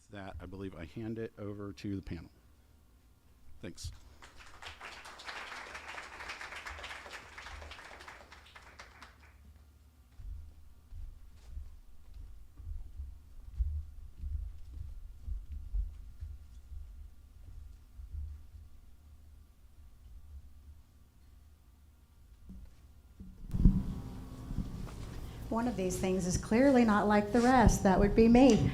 with that, I believe I hand it over to the panel. Thanks. One of these things is clearly not like the rest. That would be me.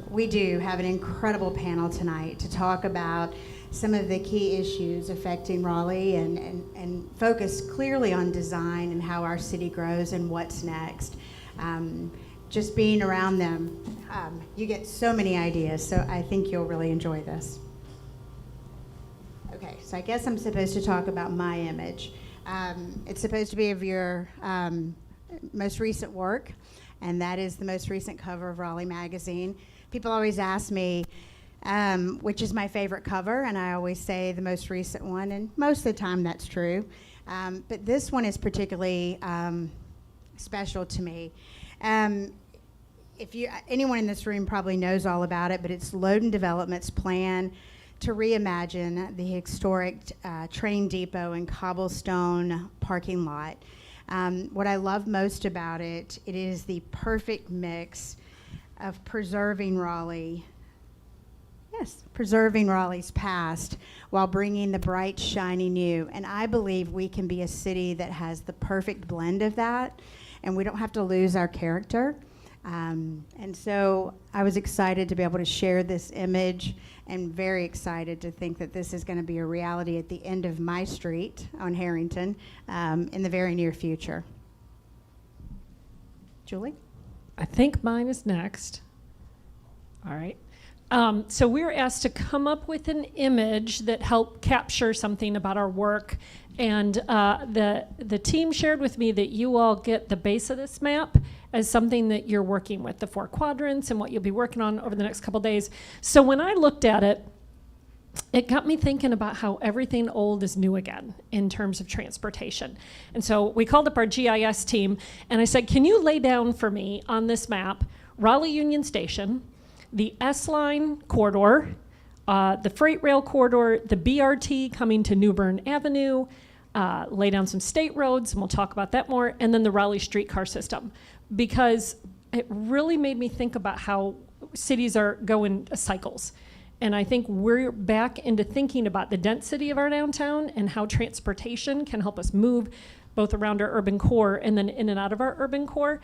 We do have an incredible panel tonight to talk about some of the key issues affecting Raleigh and focus clearly on design and how our city grows and what's next. Just being around them, you get so many ideas, so I think you'll really enjoy this. Okay, so I guess I'm supposed to talk about my image. It's supposed to be of your most recent work, and that is the most recent cover of Raleigh magazine. People always ask me which is my favorite cover, and I always say the most recent one, and most of the time that's true. But this one is particularly special to me. Anyone in this room probably knows all about it, but it's Loden Development's plan to reimagine the historic train depot and cobblestone parking lot. What I love most about it, it is the perfect mix of preserving Raleigh's past while bringing the bright, shiny new. And I believe we can be a city that has the perfect blend of that, and we don't have to lose our character. And so I was excited to be able to share this image, and very excited to think that this is going to be a reality at the end of my street on Harrington in the very near future. Julie? I think mine is next. All right. So we were asked to come up with an image that helped capture something about our work. And the team shared with me that you all get the base of this map as something that you're working with, the 4 quadrants and what you'll be working on over the next couple days. So when I looked at it, it got me thinking about how everything old is new again in terms of transportation. And so we called up our GIS team, and I said, can you lay down for me on this map Raleigh Union Station, the S-Line corridor, the freight rail corridor, the BRT coming to New Bern Avenue, lay down some state roads, and we'll talk about that more, and then the Raleigh streetcar system. Because it really made me think about how cities are going cycles. And I think we're back into thinking about the density of our downtown and how transportation can help us move both around our urban core and then in and out of our urban core.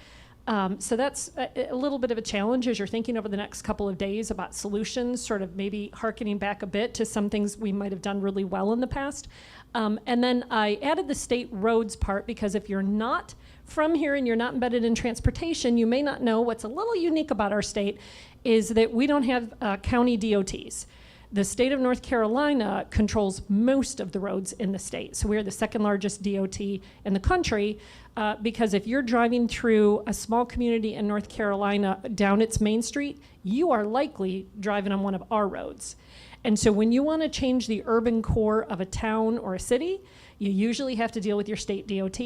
So that's a little bit of a challenge as you're thinking over the next couple of days about solutions, sort of maybe hearkening back a bit to some things we might have done really well in the past. And then I added the state roads part because if you're not from here and you're not embedded in transportation, you may not know what's a little unique about our state is that we don't have county DOTs. The state of North Carolina controls most of the roads in the state. So we're the second largest DOT in the country because if you're driving through a small community in North Carolina down its main street, you are likely driving on one of our roads. And so when you want to change the urban core of a town or a city, you usually have to deal with your state DOT.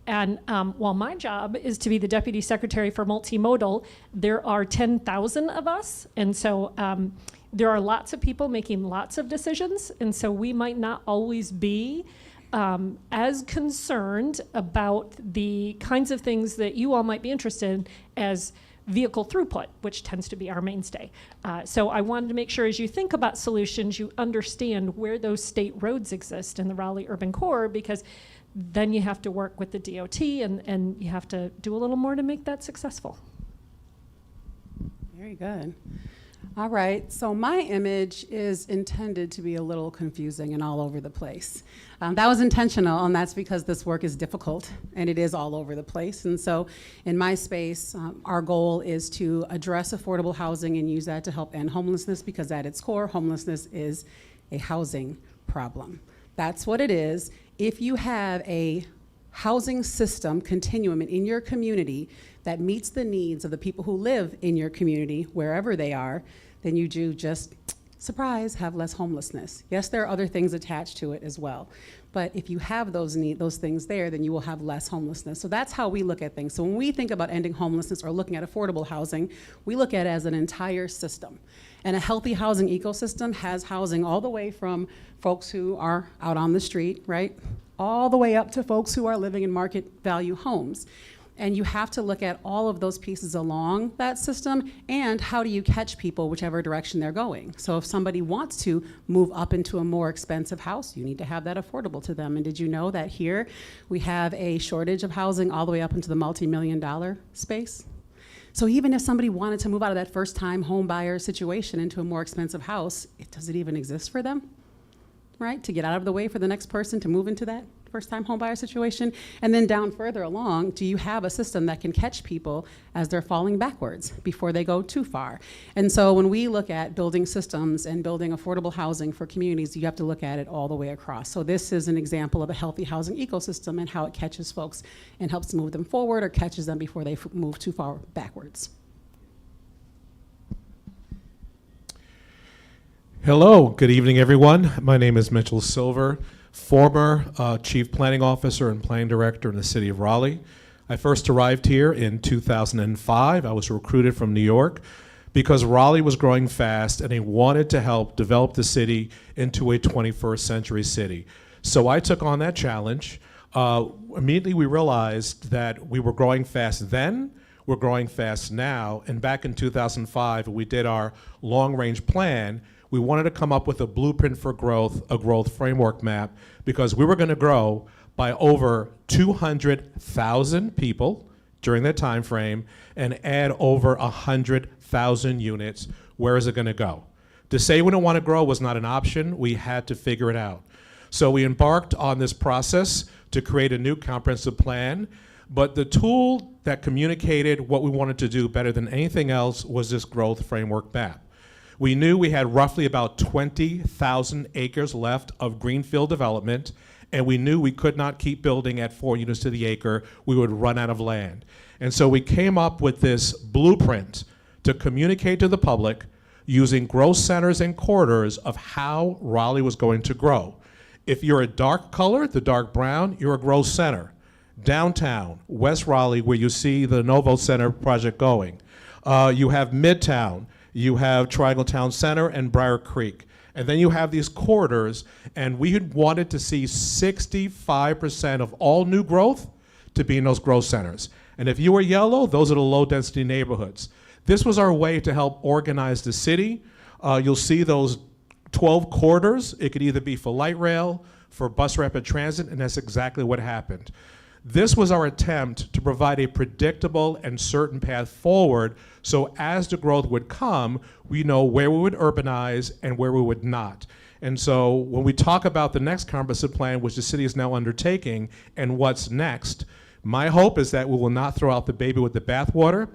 And while my job is to be the Deputy Secretary for Multimodal, there are 10,000 of us. And so there are lots of people making lots of decisions. And so we might not always be as concerned about the kinds of things that you all might be interested in as vehicle throughput, which tends to be our mainstay. So I wanted to make sure as you think about solutions, you understand where those state roads exist in the Raleigh urban core, because then you have to work with the DOT and you have to do a little more to make that successful. Very good. All right, so my image is intended to be a little confusing and all over the place. That was intentional, and that's because this work is difficult and it is all over the place. And so in my space, our goal is to address affordable housing and use that to help end homelessness, because at its core, homelessness is a housing problem. That's what it is. If you have a housing system continuum in your community that meets the needs of the people who live in your community, wherever they are, then you do just surprise, have less homelessness. Yes, there are other things attached to it as well. But if you have those things there, then you will have less homelessness. So that's how we look at things. So when we think about ending homelessness or looking at affordable housing, we look at it as an entire system. And a healthy housing ecosystem has housing all the way from folks who are out on the street, right? All the way up to folks who are living in market value homes. And you have to look at all of those pieces along that system, and how do you catch people whichever direction they're going. So if somebody wants to move up into a more expensive house, you need to have that affordable to them. And did you know that here we have a shortage of housing all the way up into the multi-million-dollar space? So even if somebody wanted to move out of that first-time home buyer situation into a more expensive house, does it even exist for them, right? To get out of the way for the next person to move into that first-time home buyer situation? And then down further along, do you have a system that can catch people as they're falling backwards before they go too far? And so when we look at building systems and building affordable housing for communities, you have to look at it all the way across. So this is an example of a healthy housing ecosystem and how it catches folks and helps move them forward or catches them before they move too far backwards. Hello, good evening, everyone. My name is Mitchell Silver, former Chief Planning Officer and Planning Director in the city of Raleigh. I first arrived here in 2005. I was recruited from New York because Raleigh was growing fast and they wanted to help develop the city into a 21st century city. So I took on that challenge. Immediately we realized that we were growing fast then, we're growing fast now, and back in 2005 we did our long-range plan. We wanted to come up with a blueprint for growth, a growth framework map, because we were going to grow by over 200,000 people during that time frame and add over 100,000 units. Where is it going to go? To say we don't want to grow was not an option. We had to figure it out. So we embarked on this process to create a new comprehensive plan, but the tool that communicated what we wanted to do better than anything else was this growth framework map. We knew we had roughly about 20,000 acres left of greenfield development, and we knew we could not keep building at 4 units to the acre. We would run out of land. And so we came up with this blueprint to communicate to the public using growth centers and corridors of how Raleigh was going to grow. If you're a dark color, the dark brown, you're a growth center. Downtown, West Raleigh, where you see the Novo Center project going. You have Midtown. You have Triangle Town Center and Briar Creek. And then you have these corridors, and we had wanted to see 65% of all new growth to be in those growth centers. And if you were yellow, those are the low-density neighborhoods. This was our way to help organize the city. You'll see those 12 corridors. It could either be for light rail, for bus rapid transit, and that's exactly what happened. This was our attempt to provide a predictable and certain path forward, so as the growth would come, we know where we would urbanize and where we would not. And so when we talk about the next comprehensive plan, which the city is now undertaking, and what's next, my hope is that we will not throw out the baby with the bathwater.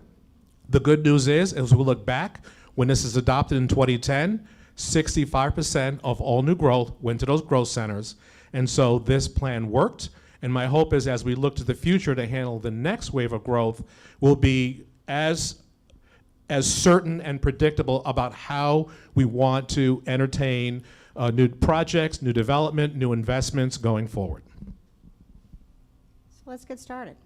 The good news is, as we look back, when this is adopted in 2010, 65% of all new growth went to those growth centers. And so this plan worked. And my hope is, as we look to the future to handle the next wave of growth, we'll be as certain and predictable about how we want to entertain new projects, new development, new investments going forward. So let's get started.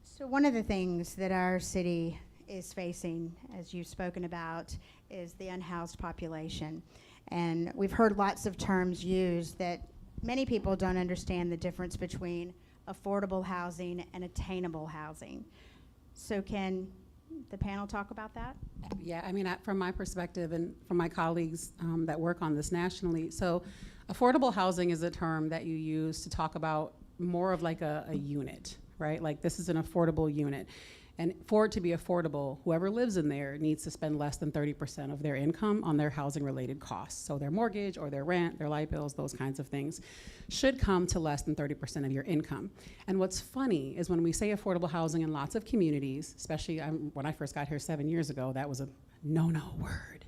So one of the things that our city is facing, as you've spoken about, is the unhoused population. And we've heard lots of terms used that many people don't understand the difference between affordable housing and attainable housing. So can the panel talk about that? Yeah, I mean, from my perspective and from my colleagues that work on this nationally, so affordable housing is a term that you use to talk about more of like a unit, right? Like this is an affordable unit. And for it to be affordable, whoever lives in there needs to spend less than 30% of their income on their housing-related costs. So their mortgage or their rent, their light bills, those kinds of things should come to less than 30% of your income. And what's funny is when we say affordable housing in lots of communities, especially when I first got here 7 years ago, that was a no-no word.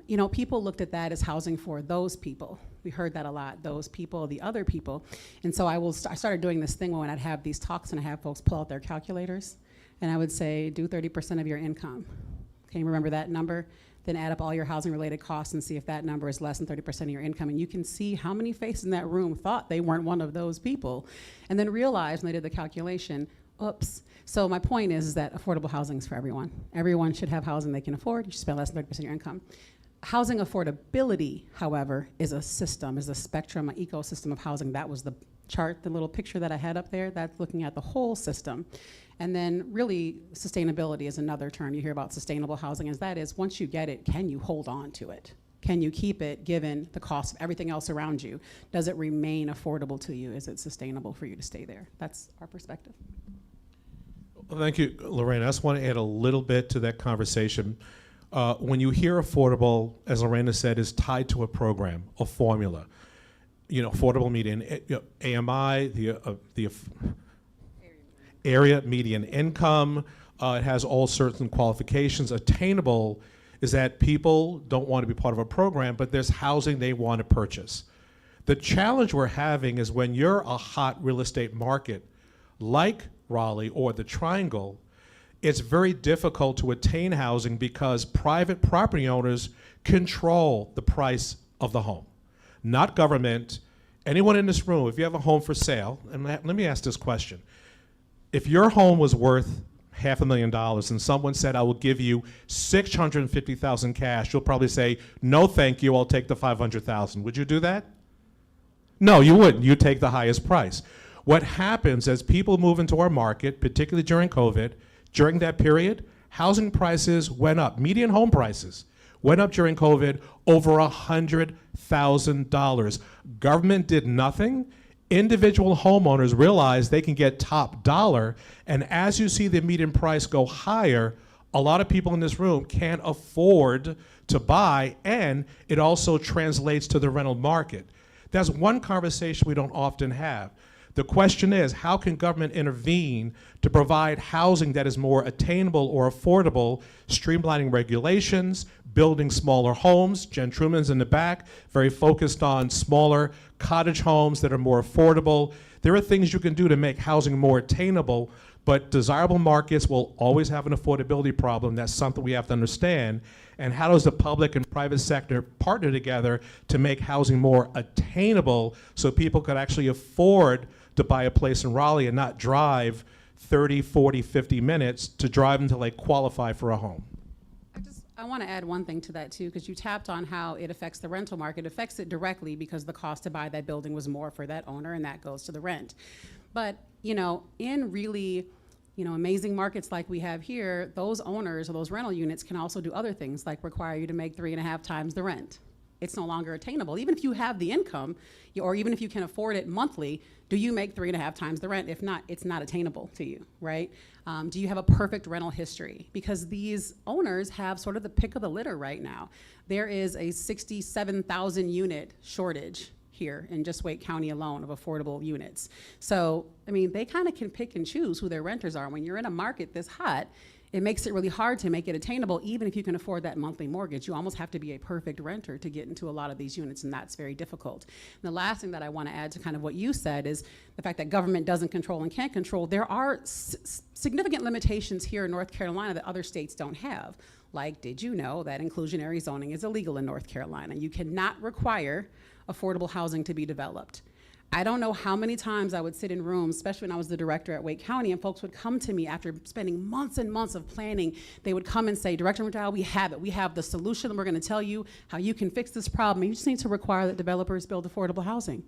You know, people looked at that as housing for those people. We heard that a lot, those people, the other people. And so I started doing this thing when I'd have these talks and I have folks pull out their calculators. And I would say, do 30% of your income. Okay, remember that number? then add up all your housing related costs and see if that number is less than 30% of your income. And you can see how many faces in that room thought they weren't one of those people, and then realized when they did the calculation, oops. So my point is that affordable housing is for everyone. Everyone should have housing they can afford. You should spend less than 30% of your income. Housing affordability, however, is a system, is a spectrum, an ecosystem of housing. That was the chart, the little picture that I had up there, that's looking at the whole system. And then really sustainability is another term you hear about sustainable housing, is that is once you get it, can you hold on to it? Can you keep it given the cost of everything else around you? Does it remain affordable to you? Is it sustainable for you to stay there? That's our perspective. Well, thank you, Lorena. I just want to add a little bit to that conversation. When you hear affordable, as Lorena said, is tied to a program, a formula. Affordable median, AMI, the area median income. It has all certain qualifications. Attainable is that people don't want to be part of a program, but there's housing they want to purchase. The challenge we're having is when you're a hot real estate market like Raleigh or the Triangle, it's very difficult to attain housing because private property owners control the price of the home, not government. Anyone in this room, if you have a home for sale, and let me ask this question. If your home was worth $500,000 and someone said, I will give you $650,000 cash, you'll probably say, no, thank you, I'll take the $500,000. Would you do that? No, you wouldn't. You'd take the highest price. What happens as people move into our market, particularly during COVID, during that period, housing prices went up. Median home prices went up during COVID over $100,000. Government did nothing. Individual homeowners realized they can get top dollar, and as you see the median price go higher, a lot of people in this room can't afford to buy, and it also translates to the rental market. That's one conversation we don't often have. The question is, how can government intervene to provide housing that is more attainable or affordable, streamlining regulations, building smaller homes? Jen Truman's in the back, very focused on smaller cottage homes that are more affordable. There are things you can do to make housing more attainable, but desirable markets will always have an affordability problem. That's something we have to understand. And how does the public and private sector partner together to make housing more attainable so people could actually afford to buy a place in Raleigh and not drive 30, 40, 50 minutes to drive until they qualify for a home? I want to add one thing to that too, because you tapped on how it affects the rental market. It affects it directly because the cost to buy that building was more for that owner, and that goes to the rent. But, in really, amazing markets like we have here, those owners or those rental units can also do other things, like require you to make 3.5 times the rent. It's no longer attainable. Even if you have the income, or even if you can afford it monthly, do you make 3.5 times the rent? If not, it's not attainable to you, right? Do you have a perfect rental history? Because these owners have sort of the pick of the litter right now. There is a 67,000 unit shortage here in just Wake County alone of affordable units. So, they kind of can pick and choose who their renters are. When you're in a market this hot, it makes it really hard to make it attainable, even if you can afford that monthly mortgage. You almost have to be a perfect renter to get into a lot of these units, and that's very difficult. And the last thing that I want to add to kind of what you said is the fact that government doesn't control and can't control. There are significant limitations here in North Carolina that other states don't have. Like, did you know that inclusionary zoning is illegal in North Carolina? You cannot require affordable housing to be developed. I don't know how many times I would sit in rooms, especially when I was the director at Wake County, and folks would come to me after spending months and months of planning. They would come and say, Director McDowell, we have it. We have the solution. We're going to tell you how you can fix this problem. You just need to require that developers build affordable housing.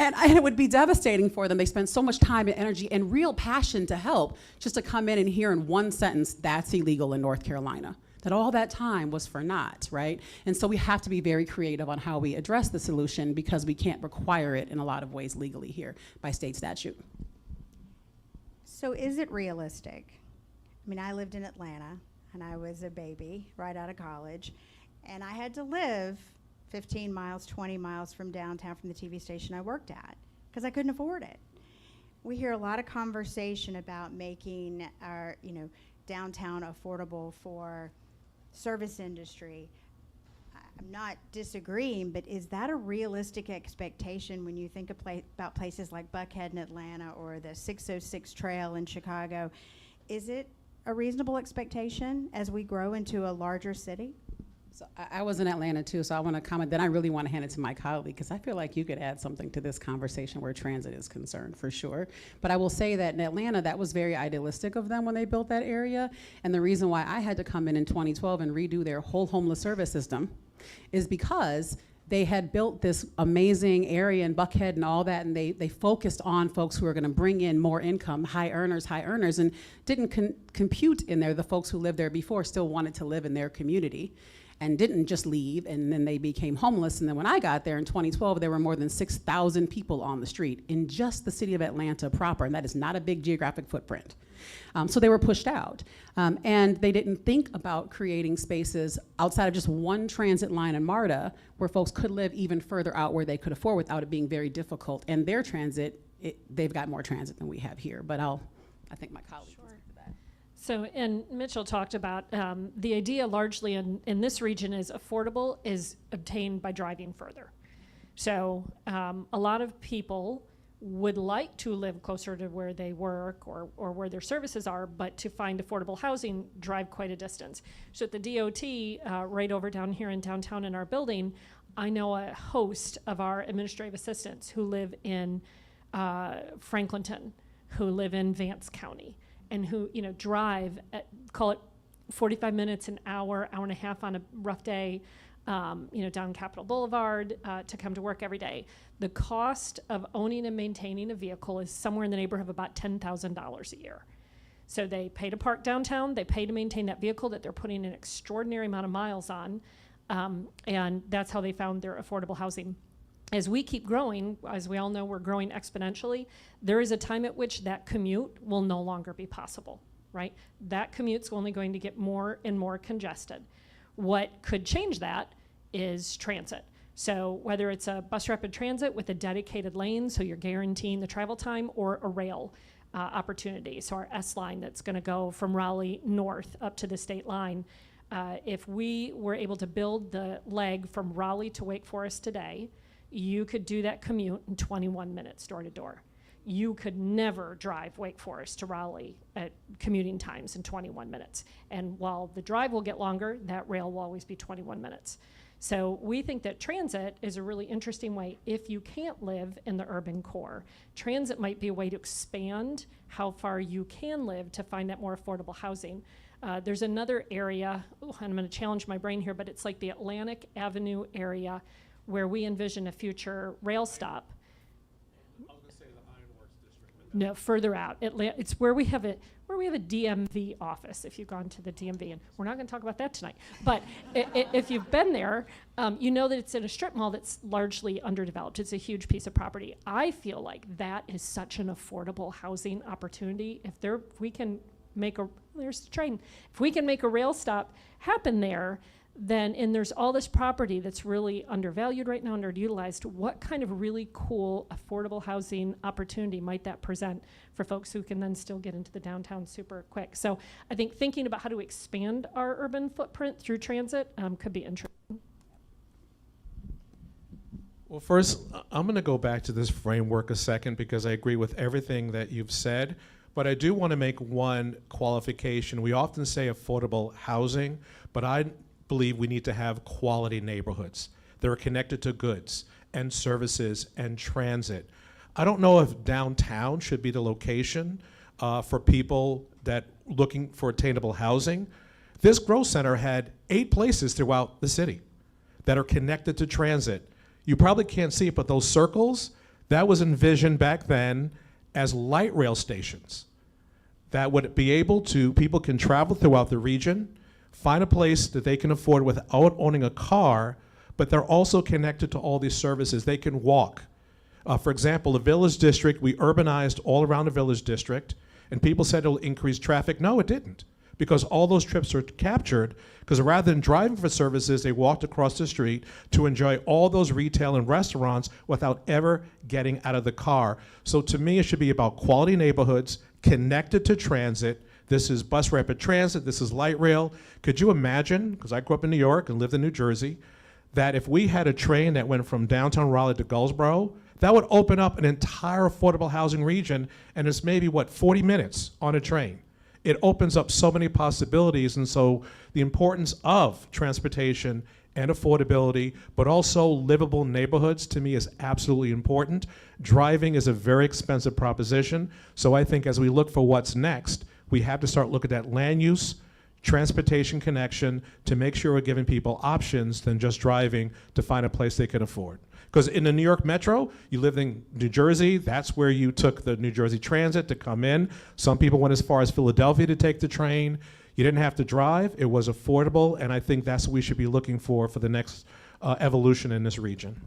And it would be devastating for them. They spend so much time and energy and real passion to help just to come in and hear in one sentence, that's illegal in North Carolina. That all that time was for naught, right? And so we have to be very creative on how we address the solution, because we can't require it in a lot of ways legally here by state statute. So is it realistic? I lived in Atlanta, and I was a baby right out of college, and I had to live 15 miles, 20 miles from downtown from the TV station I worked at because I couldn't afford it. We hear a lot of conversation about making our, downtown affordable for service industry. I'm not disagreeing, but is that a realistic expectation when you think about places like Buckhead in Atlanta or the 606 Trail in Chicago? Is it a reasonable expectation as we grow into a larger city? So I was in Atlanta too, so I want to comment. Then I really want to hand it to my colleague because I feel like you could add something to this conversation where transit is concerned for sure. But I will say that in Atlanta, that was very idealistic of them when they built that area. And the reason why I had to come in 2012 and redo their whole homeless service system is because they had built this amazing area in Buckhead and all that, and they focused on folks who are going to bring in more income, high earners, and didn't compute in there the folks who lived there before still wanted to live in their community and didn't just leave, and then they became homeless. And then when I got there in 2012, there were more than 6,000 people on the street in just the city of Atlanta proper, and that is not a big geographic footprint. So they were pushed out. And they didn't think about creating spaces outside of just one transit line in MARTA where folks could live even further out where they could afford without it being very difficult. And their transit, they've got more transit than we have here, but I think my colleague can speak to that. So, and Mitchell talked about the idea largely in this region is affordable is obtained by driving further. So a lot of people would like to live closer to where they work or where their services are, but to find affordable housing, drive quite a distance. So at the DOT, right over down here in downtown in our building, I know a host of our administrative assistants who live in Franklinton, who live in Vance County, and who drive call it 45 minutes, an hour, hour and a half on a rough day, down Capitol Boulevard to come to work every day. The cost of owning and maintaining a vehicle is somewhere in the neighborhood of about $10,000 a year. So they pay to park downtown, they pay to maintain that vehicle that they're putting an extraordinary amount of miles on, and that's how they found their affordable housing. As we keep growing, as we all know, we're growing exponentially, there is a time at which that commute will no longer be possible, right? That commute's only going to get more and more congested. What could change that is transit. So whether it's a bus rapid transit with a dedicated lane, so you're guaranteeing the travel time, or a rail opportunity. So our S line that's gonna go from Raleigh north up to the state line. If we were able to build the leg from Raleigh to Wake Forest today, you could do that commute in 21 minutes door to door. You could never drive Wake Forest to Raleigh at commuting times in 21 minutes. And while the drive will get longer, that rail will always be 21 minutes. So we think that transit is a really interesting way. If you can't live in the urban core, transit might be a way to expand how far you can live to find that more affordable housing. There's another area, I'm gonna challenge my brain here, but it's like the Atlantic Avenue area where we envision a future rail stop. I was going to say the Ironworks district. No, further out. It's where we have a DMV office, if you've gone to the DMV, and we're not going to talk about that tonight. But if you've been there, you know that it's in a strip mall that's largely underdeveloped. It's a huge piece of property. I feel like that is such an affordable housing opportunity. If we can make there's the train. If we can make a rail stop happen there, then, and there's all this property that's really undervalued right now, underutilized, what kind of really cool, affordable housing opportunity might that present for folks who can then still get into the downtown super quick? So I think thinking about how to expand our urban footprint through transit could be interesting. Well, first, I'm going to go back to this framework a second because I agree with everything that you've said, but I do want to make one qualification. We often say affordable housing, but I believe we need to have quality neighborhoods that are connected to goods and services and transit. I don't know if downtown should be the location for people that looking for attainable housing. This growth center had 8 places throughout the city that are connected to transit. You probably can't see it, but those circles, that was envisioned back then as light rail stations that would be able to, people can travel throughout the region, find a place that they can afford without owning a car, but they're also connected to all these services. They can walk. For example, the Village District, we urbanized all around the Village District, and people said it'll increase traffic. No, it didn't, because all those trips are captured, because rather than driving for services, they walked across the street to enjoy all those retail and restaurants without ever getting out of the car. So to me, it should be about quality neighborhoods connected to transit. This is bus rapid transit, this is light rail. Could you imagine, because I grew up in New York and lived in New Jersey, that if we had a train that went from downtown Raleigh to Gullsboro, that would open up an entire affordable housing region, and it's maybe, 40 minutes on a train. it opens up so many possibilities. And so the importance of transportation and affordability, but also livable neighborhoods, to me is absolutely important. Driving is a very expensive proposition. So I think as we look for what's next, we have to start looking at land use, transportation connection to make sure we're giving people options than just driving to find a place they can afford. Because in the New York Metro, you lived in New Jersey, that's where you took the New Jersey Transit to come in. Some people went as far as Philadelphia to take the train. You didn't have to drive, it was affordable, and I think that's what we should be looking for the next evolution in this region.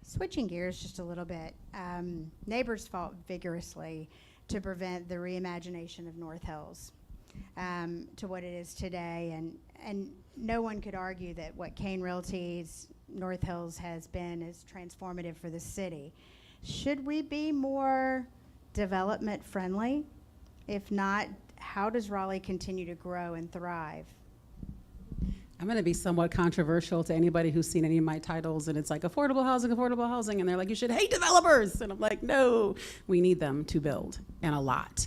Switching gears just a little bit, neighbors fought vigorously to prevent the reimagination of North Hills to what it is today, and no one could argue that what Kane Realty's North Hills has been is transformative for the city. Should we be more development friendly? If not, how does Raleigh continue to grow and thrive? I'm going to be somewhat controversial to anybody who's seen any of my titles, and it's like affordable housing, and they're like, you should hate developers. And I'm like, no, we need them to build, and a lot.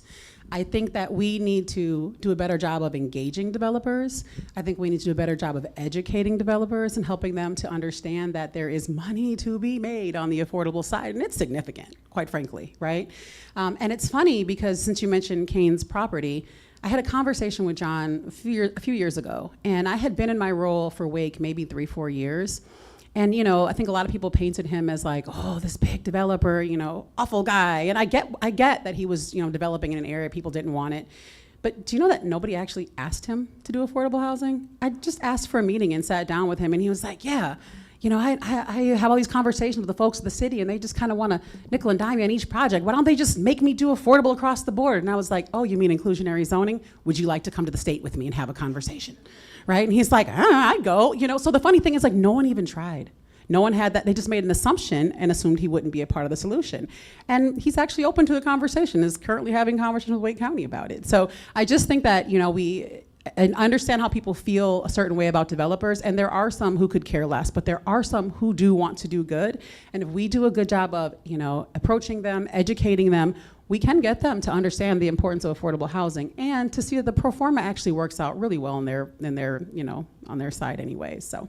I think that we need to do a better job of engaging developers. I think we need to do a better job of educating developers and helping them to understand that there is money to be made on the affordable side, and it's significant, quite frankly, right? And it's funny because since you mentioned Kane's property, I had a conversation with John a few years ago, and I had been in my role for Wake maybe 3-4 years. And, you know, I think a lot of people painted him as like, oh, this big developer, you know, awful guy. And I get that he was, you know, developing in an area people didn't want it. But do you know that nobody actually asked him to do affordable housing? I just asked for a meeting and sat down with him, and he was like, yeah, you know, I have all these conversations with the folks of the city, and they just kind of want to nickel and dime me on each project. Why don't they just make me do affordable across the board? And I was like, oh, you mean inclusionary zoning? Would you like to come to the state with me and have a conversation? Right? And he's like, I'd go. You know, so the funny thing is, like, no one even tried. No one had that. They just made an assumption and assumed he wouldn't be a part of the solution. And he's actually open to the conversation, is currently having conversations with Wake County about it. So I just think that, you know, we understand how people feel a certain way about developers, and there are some who could care less, but there are some who do want to do good. And if we do a good job of, you know, approaching them, educating them, we can get them to understand the importance of affordable housing and to see that the pro forma actually works out really well in their, you know, on their side anyways. So.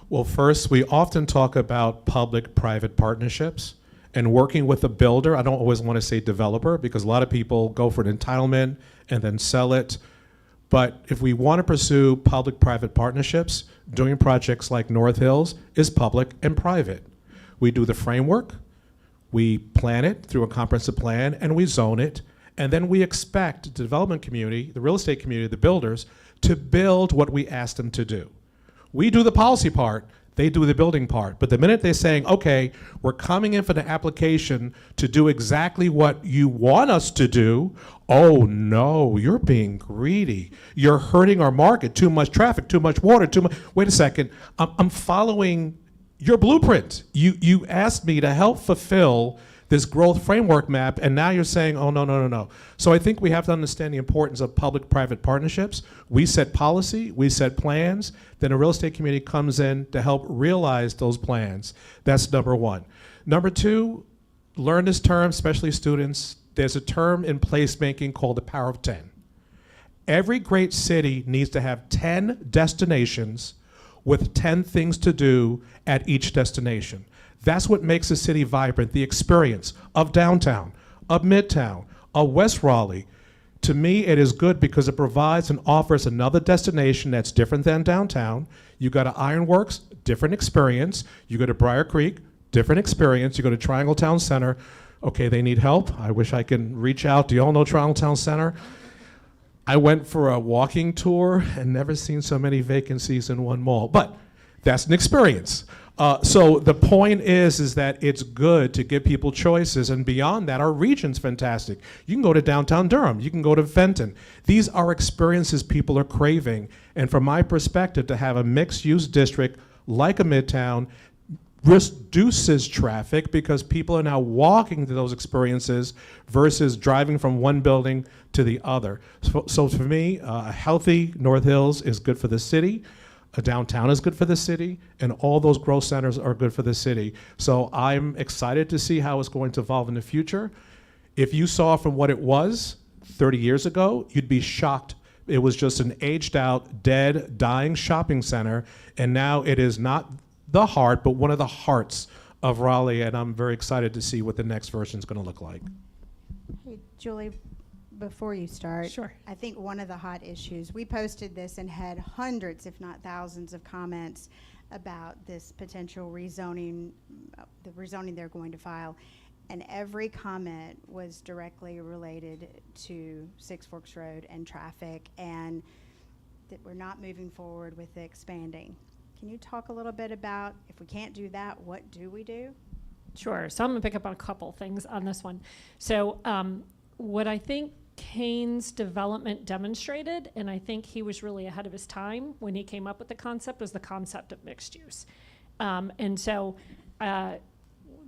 Well, first, we often talk about public-private partnerships and working with a builder. I don't always want to say developer because a lot of people go for an entitlement and then sell it. But if we want to pursue public-private partnerships, doing projects like North Hills is public and private. We do the framework, we plan it through a comprehensive plan, and we zone it. And then we expect the development community, the real estate community, the builders, to build what we ask them to do. We do the policy part, they do the building part. But the minute they're saying, okay, we're coming in for the application to do exactly what you want us to do, oh no, you're being greedy. You're hurting our market, too much traffic, too much water, too much. Wait a second, I'm following your blueprint. You asked me to help fulfill this growth framework map, and now you're saying, oh, no. So I think we have to understand the importance of public-private partnerships. We set policy, we set plans, then a real estate community comes in to help realize those plans. That's number one. Number two, learn this term, especially students. There's a term in placemaking called the power of 10. Every great city needs to have 10 destinations with 10 things to do at each destination. That's what makes a city vibrant, the experience of downtown, of midtown, of West Raleigh. To me, it is good because it provides and offers another destination that's different than downtown. You go to Ironworks, different experience. You go to Briar Creek, different experience. You go to Triangle Town Center. Okay, they need help. I wish I could reach out. Do you all know Triangle Town Center? I went for a walking tour and never seen so many vacancies in one mall, but that's an experience. So the point is that it's good to give people choices, and beyond that, our region's fantastic. You can go to downtown Durham, you can go to Fenton. These are experiences people are craving, and from my perspective, to have a mixed-use district like a Midtown reduces traffic because people are now walking to those experiences versus driving from one building to the other. So for me, a healthy North Hills is good for the city. A downtown is good for the city, and all those growth centers are good for the city. So I'm excited to see how it's going to evolve in the future. If you saw from what it was 30 years ago, you'd be shocked. It was just an aged out, dead, dying shopping center, and now it is not the heart, but one of the hearts of Raleigh, and I'm very excited to see what the next version is going to look like. Hey, Julie, before you start, Sure. I think one of the hot issues, we posted this and had hundreds, if not thousands, of comments about this potential rezoning, the rezoning they're going to file. And every comment was directly related to Six Forks Road and traffic, and that we're not moving forward with the expanding. Can you talk a little bit about, if we can't do that, what do we do? Sure. So I'm going to pick up on a couple things on this one. So what I think Kane's development demonstrated, and I think he was really ahead of his time when he came up with the concept, was the concept of mixed use. And so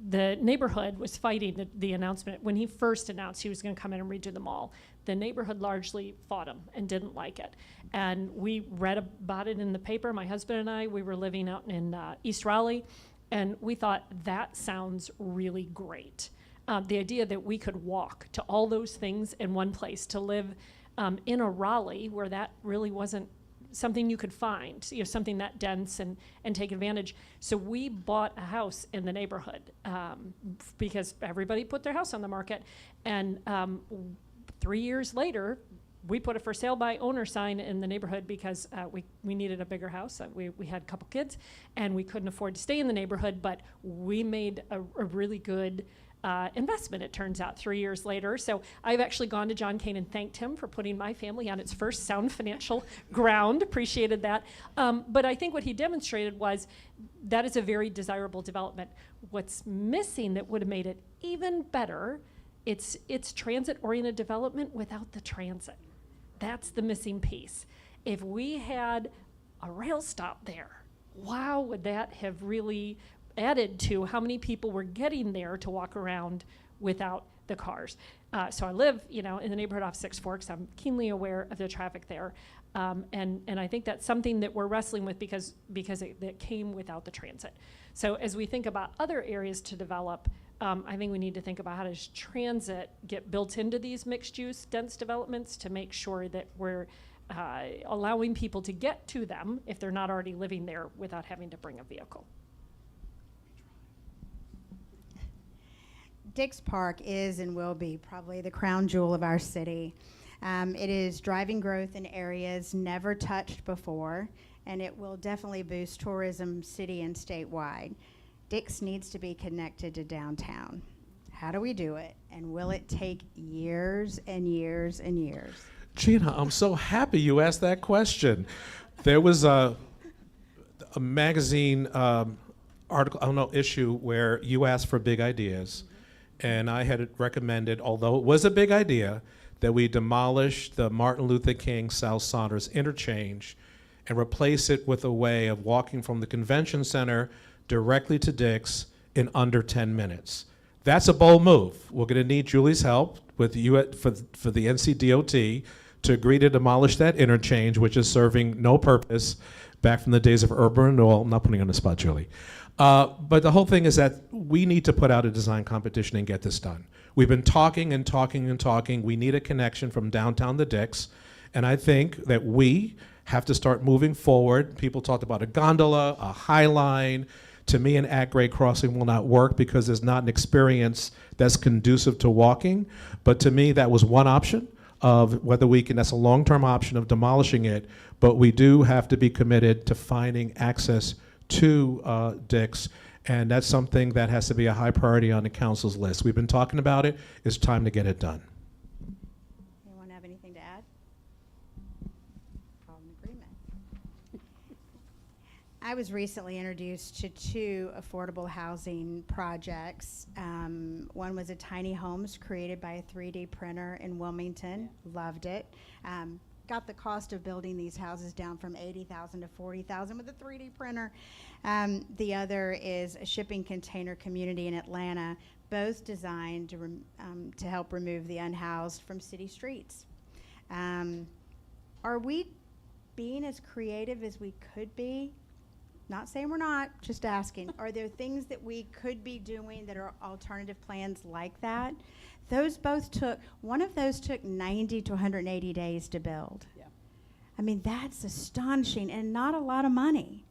the neighborhood was fighting the announcement. When he first announced he was going to come in and redo the mall, the neighborhood largely fought him and didn't like it. And we read about it in the paper. My husband and I, we were living out in East Raleigh, and we thought that sounds really great. The idea that we could walk to all those things in one place, to live in a Raleigh where that really wasn't something you could find, something that dense and take advantage. So we bought a house in the neighborhood because everybody put their house on the market. And 3 years later, we put a for sale by owner sign in the neighborhood because we needed a bigger house. We had a couple kids and we couldn't afford to stay in the neighborhood, but we made a really good investment, it turns out, 3 years later. So I've actually gone to John Kane and thanked him for putting my family on its first sound financial ground. Appreciated that. But I think what he demonstrated was that is a very desirable development. What's missing that would have made it even better, it's transit-oriented development without the transit. That's the missing piece. If we had a rail stop there, wow, would that have really added to how many people were getting there to walk around without the cars. So I live, in the neighborhood off Six Forks. I'm keenly aware of the traffic there. And I think that's something that we're wrestling with because it came without the transit. So as we think about other areas to develop, I think we need to think about how does transit get built into these mixed use dense developments to make sure that we're allowing people to get to them if they're not already living there without having to bring a vehicle. Dix Park is and will be probably the crown jewel of our city. It is driving growth in areas never touched before, and it will definitely boost tourism city and statewide. Dix needs to be connected to downtown. How do we do it? And will it take years and years and years? Gina, I'm so happy you asked that question. There was a magazine article, issue where you asked for big ideas. And I had recommended, although it was a big idea, that we demolish the Martin Luther King South Saunders interchange and replace it with a way of walking from the convention center directly to Dix in under 10 minutes. That's a bold move. We're going to need Julie's help with you for the NCDOT to agree to demolish that interchange, which is serving no purpose back from the days of urban renewal. I'm not putting you on the spot, Julie. But the whole thing is that we need to put out a design competition and get this done. We've been talking and talking and talking. We need a connection from downtown to Dix. And I think that we have to start moving forward. People talked about a gondola, a High Line. To me, an at-grade crossing will not work because there's not an experience that's conducive to walking. But to me, that was one option of whether we can, that's a long-term option of demolishing it. But we do have to be committed to finding access to Dix, and that's something that has to be a high priority on the council's list. We've been talking about it. It's time to get it done. Anyone have anything to add? All in agreement. I was recently introduced to 2 affordable housing projects. One was a tiny homes created by a 3D printer in Wilmington. Loved it. Got the cost of building these houses down from $80,000 to $40,000 with a 3D printer. The other is a shipping container community in Atlanta, both designed to help remove the unhoused from city streets. Are we being as creative as we could be? Not saying we're not, just asking. Are there things that we could be doing that are alternative plans like that one of those took 90 to 180 days to build. Yeah. I mean, that's astonishing and not a lot of money.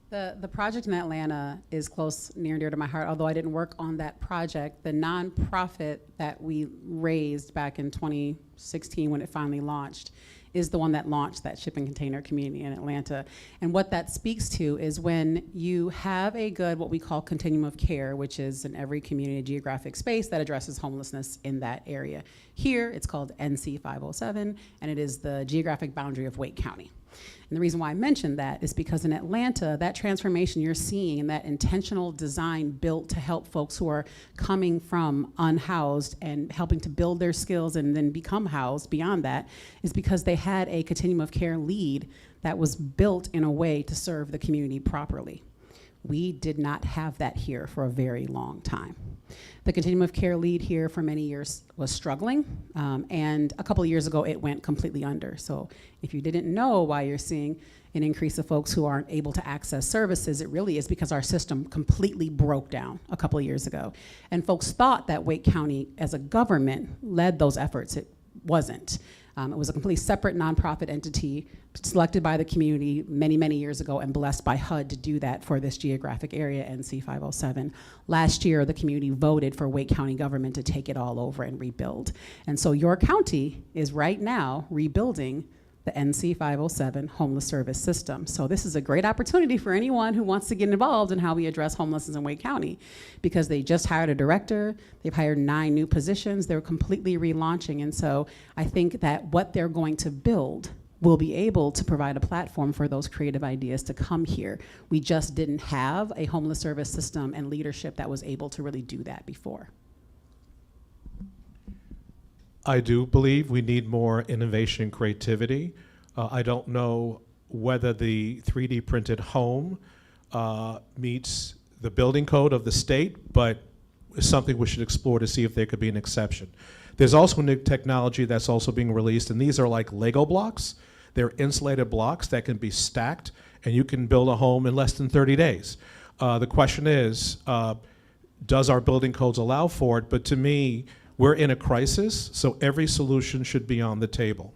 The project in Atlanta is close, near and dear to my heart, although I didn't work on that project. The nonprofit that we raised back in 2016 when it finally launched is the one that launched that shipping container community in Atlanta. And what that speaks to is when you have a good, what we call continuum of care, which is in every community, a geographic space that addresses homelessness in that area. Here, it's called NC 507, and it is the geographic boundary of Wake County. And the reason why I mentioned that is because in Atlanta, that transformation you're seeing and that intentional design built to help folks who are coming from unhoused and helping to build their skills and then become housed beyond that is because they had a continuum of care lead that was built in a way to serve the community properly. We did not have that here for a very long time. The continuum of care lead here for many years was struggling, and a couple of years ago it went completely under. So if you didn't know why you're seeing an increase of folks who aren't able to access services, it really is because our system completely broke down a couple of years ago. And folks thought that Wake County as a government led those efforts. It wasn't. It was a completely separate nonprofit entity selected by the community many, many years ago and blessed by HUD to do that for this geographic area, NC 507. Last year, the community voted for Wake County government to take it all over and rebuild. And so your county is right now rebuilding the NC 507 homeless service system. So this is a great opportunity for anyone who wants to get involved in how we address homelessness in Wake County, because they just hired a director, they've hired 9 new positions, they're completely relaunching. And so I think that what they're going to build will be able to provide a platform for those creative ideas to come here. We just didn't have a homeless service system and leadership that was able to really do that before. I do believe we need more innovation and creativity. I don't know whether the 3D printed home meets the building code of the state, but it's something we should explore to see if there could be an exception. There's also new technology that's also being released, and these are like Lego blocks. They're insulated blocks that can be stacked, and you can build a home in less than 30 days. The question is, does our building codes allow for it? But to me, we're in a crisis, so every solution should be on the table.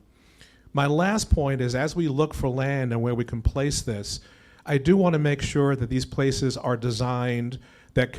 My last point is, as we look for land and where we can place this, I do want to make sure that these places are designed that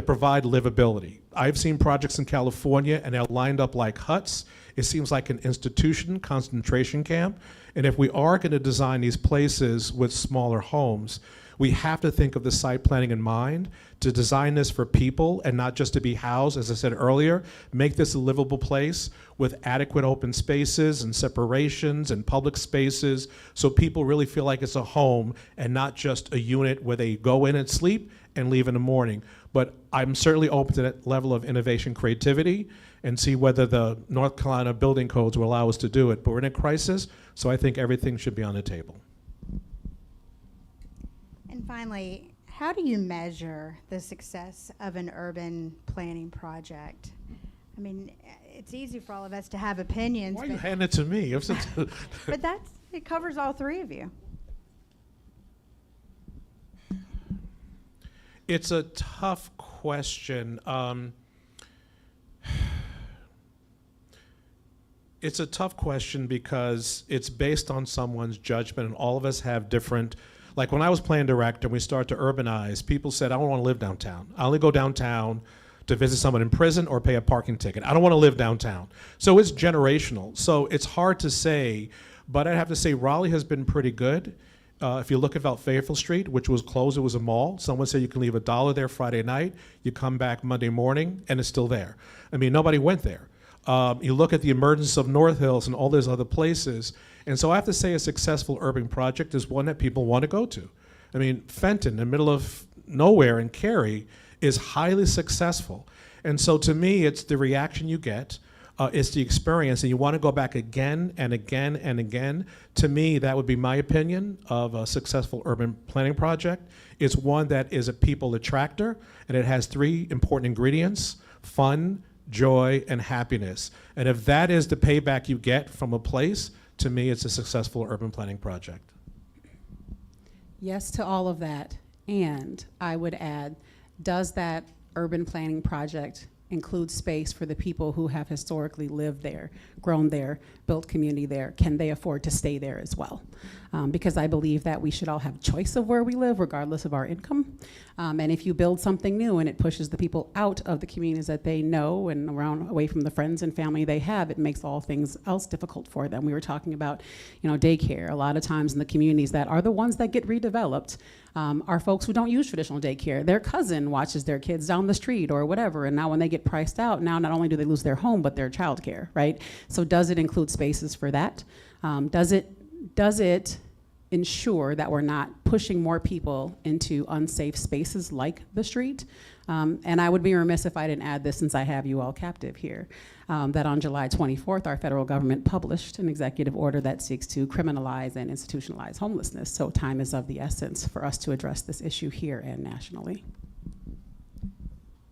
provide livability. I've seen projects in California and they're lined up like huts. It seems like an institution, concentration camp. And if we are going to design these places with smaller homes, we have to think of the site planning in mind to design this for people and not just to be housed, as I said earlier. Make this a livable place with adequate open spaces and separations and public spaces so people really feel like it's a home and not just a unit where they go in and sleep and leave in the morning. But I'm certainly open to that level of innovation, creativity, and see whether the North Carolina building codes will allow us to do it. But we're in a crisis, so I think everything should be on the table. And finally, how do you measure the success of an urban planning project? I mean, it's easy for all of us to have opinions. Why are you handing it to me? But it covers all 3 of you. It's a tough question. It's a tough question because it's based on someone's judgment, and all of us have different. Like when I was plan director and we started to urbanize, people said, I don't want to live downtown. I only go downtown to visit someone in prison or pay a parking ticket. I don't want to live downtown. So it's generational. So it's hard to say, but I'd have to say Raleigh has been pretty good. If you look at Fayetteville Street, which was closed, it was a mall. Someone said you can leave $1 there Friday night. You come back Monday morning and it's still there. I mean, nobody went there. You look at the emergence of North Hills and all those other places. And so I have to say a successful urban project is one that people want to go to. I mean, Fenton, in the middle of nowhere in Cary, is highly successful. And so to me, it's the reaction you get. It's the experience, and you want to go back again and again and again. To me, that would be my opinion of a successful urban planning project. It's one that is a people attractor, and it has 3 important ingredients: fun, joy, and happiness. And if that is the payback you get from a place, to me, it's a successful urban planning project. Yes to all of that. And I would add, does that urban planning project include space for the people who have historically lived there, grown there, built community there? Can they afford to stay there as well? Because I believe that we should all have choice of where we live, regardless of our income. And if you build something new and it pushes the people out of the communities that they know and around, away from the friends and family they have, it makes all things else difficult for them. We were talking about, daycare. A lot of times in the communities that are the ones that get redeveloped, are folks who don't use traditional daycare. Their cousin watches their kids down the street or whatever, and now when they get priced out, now not only do they lose their home, but their childcare, right? So does it include spaces for that? Does it ensure that we're not pushing more people into unsafe spaces like the street? And I would be remiss if I didn't add this, since I have you all captive here, that on July 24th, our federal government published an executive order that seeks to criminalize and institutionalize homelessness. So time is of the essence for us to address this issue here and nationally.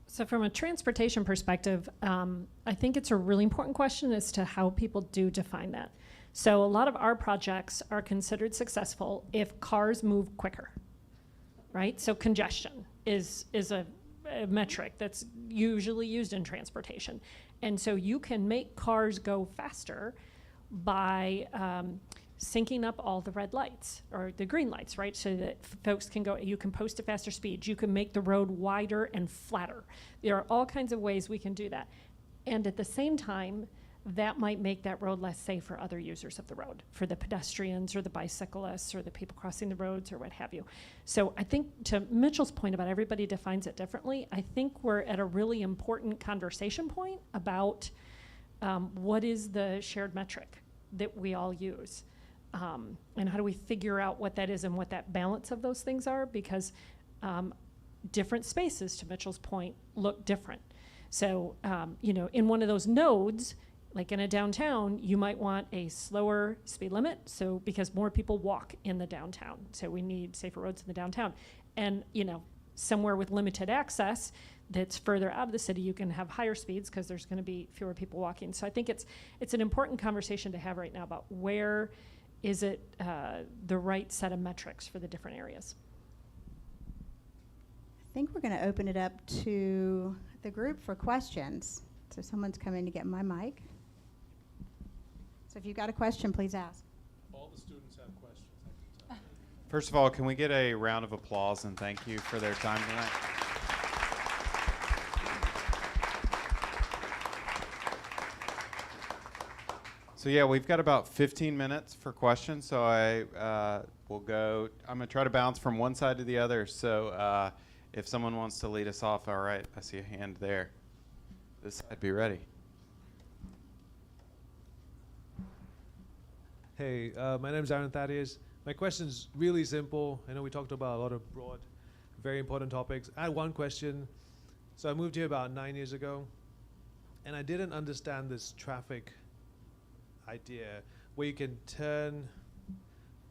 So from a transportation perspective, I think it's a really important question as to how people do define that. So a lot of our projects are considered successful if cars move quicker, right? So congestion is a metric that's usually used in transportation. And so you can make cars go faster by syncing up all the red lights or the green lights, right? So that folks can go, you can post at faster speeds, you can make the road wider and flatter. There are all kinds of ways we can do that. And at the same time, that might make that road less safe for other users of the road, for the pedestrians or the bicyclists or the people crossing the roads or what have you. So I think, to Mitchell's point about everybody defines it differently, I think we're at a really important conversation point about what is the shared metric that we all use, and how do we figure out what that is and what that balance of those things are, because different spaces, to Mitchell's point, look different. So in one of those nodes, like in a downtown, you might want a slower speed limit, so because more people walk in the downtown, so we need safer roads in the downtown. And somewhere with limited access that's further out of the city, you can have higher speeds because there's going to be fewer people walking. So I think it's an important conversation to have right now about where is it the right set of metrics for the different areas. I think we're going to open it up to the group for questions. So someone's coming to get my mic. So if you've got a question, please ask. All the students have questions, I can tell. First of all, can we get a round of applause and thank you for their time tonight? So yeah, we've got about 15 minutes for questions, so I will go. I'm going to try to bounce from one side to the other, so if someone wants to lead us off, all right, I see a hand there. This side, be ready. Hey, my name is Aaron Thaddeus. My question is really simple. I know we talked about a lot of broad, very important topics. I had one question. So I moved here about 9 years ago, and I didn't understand this traffic idea where you can turn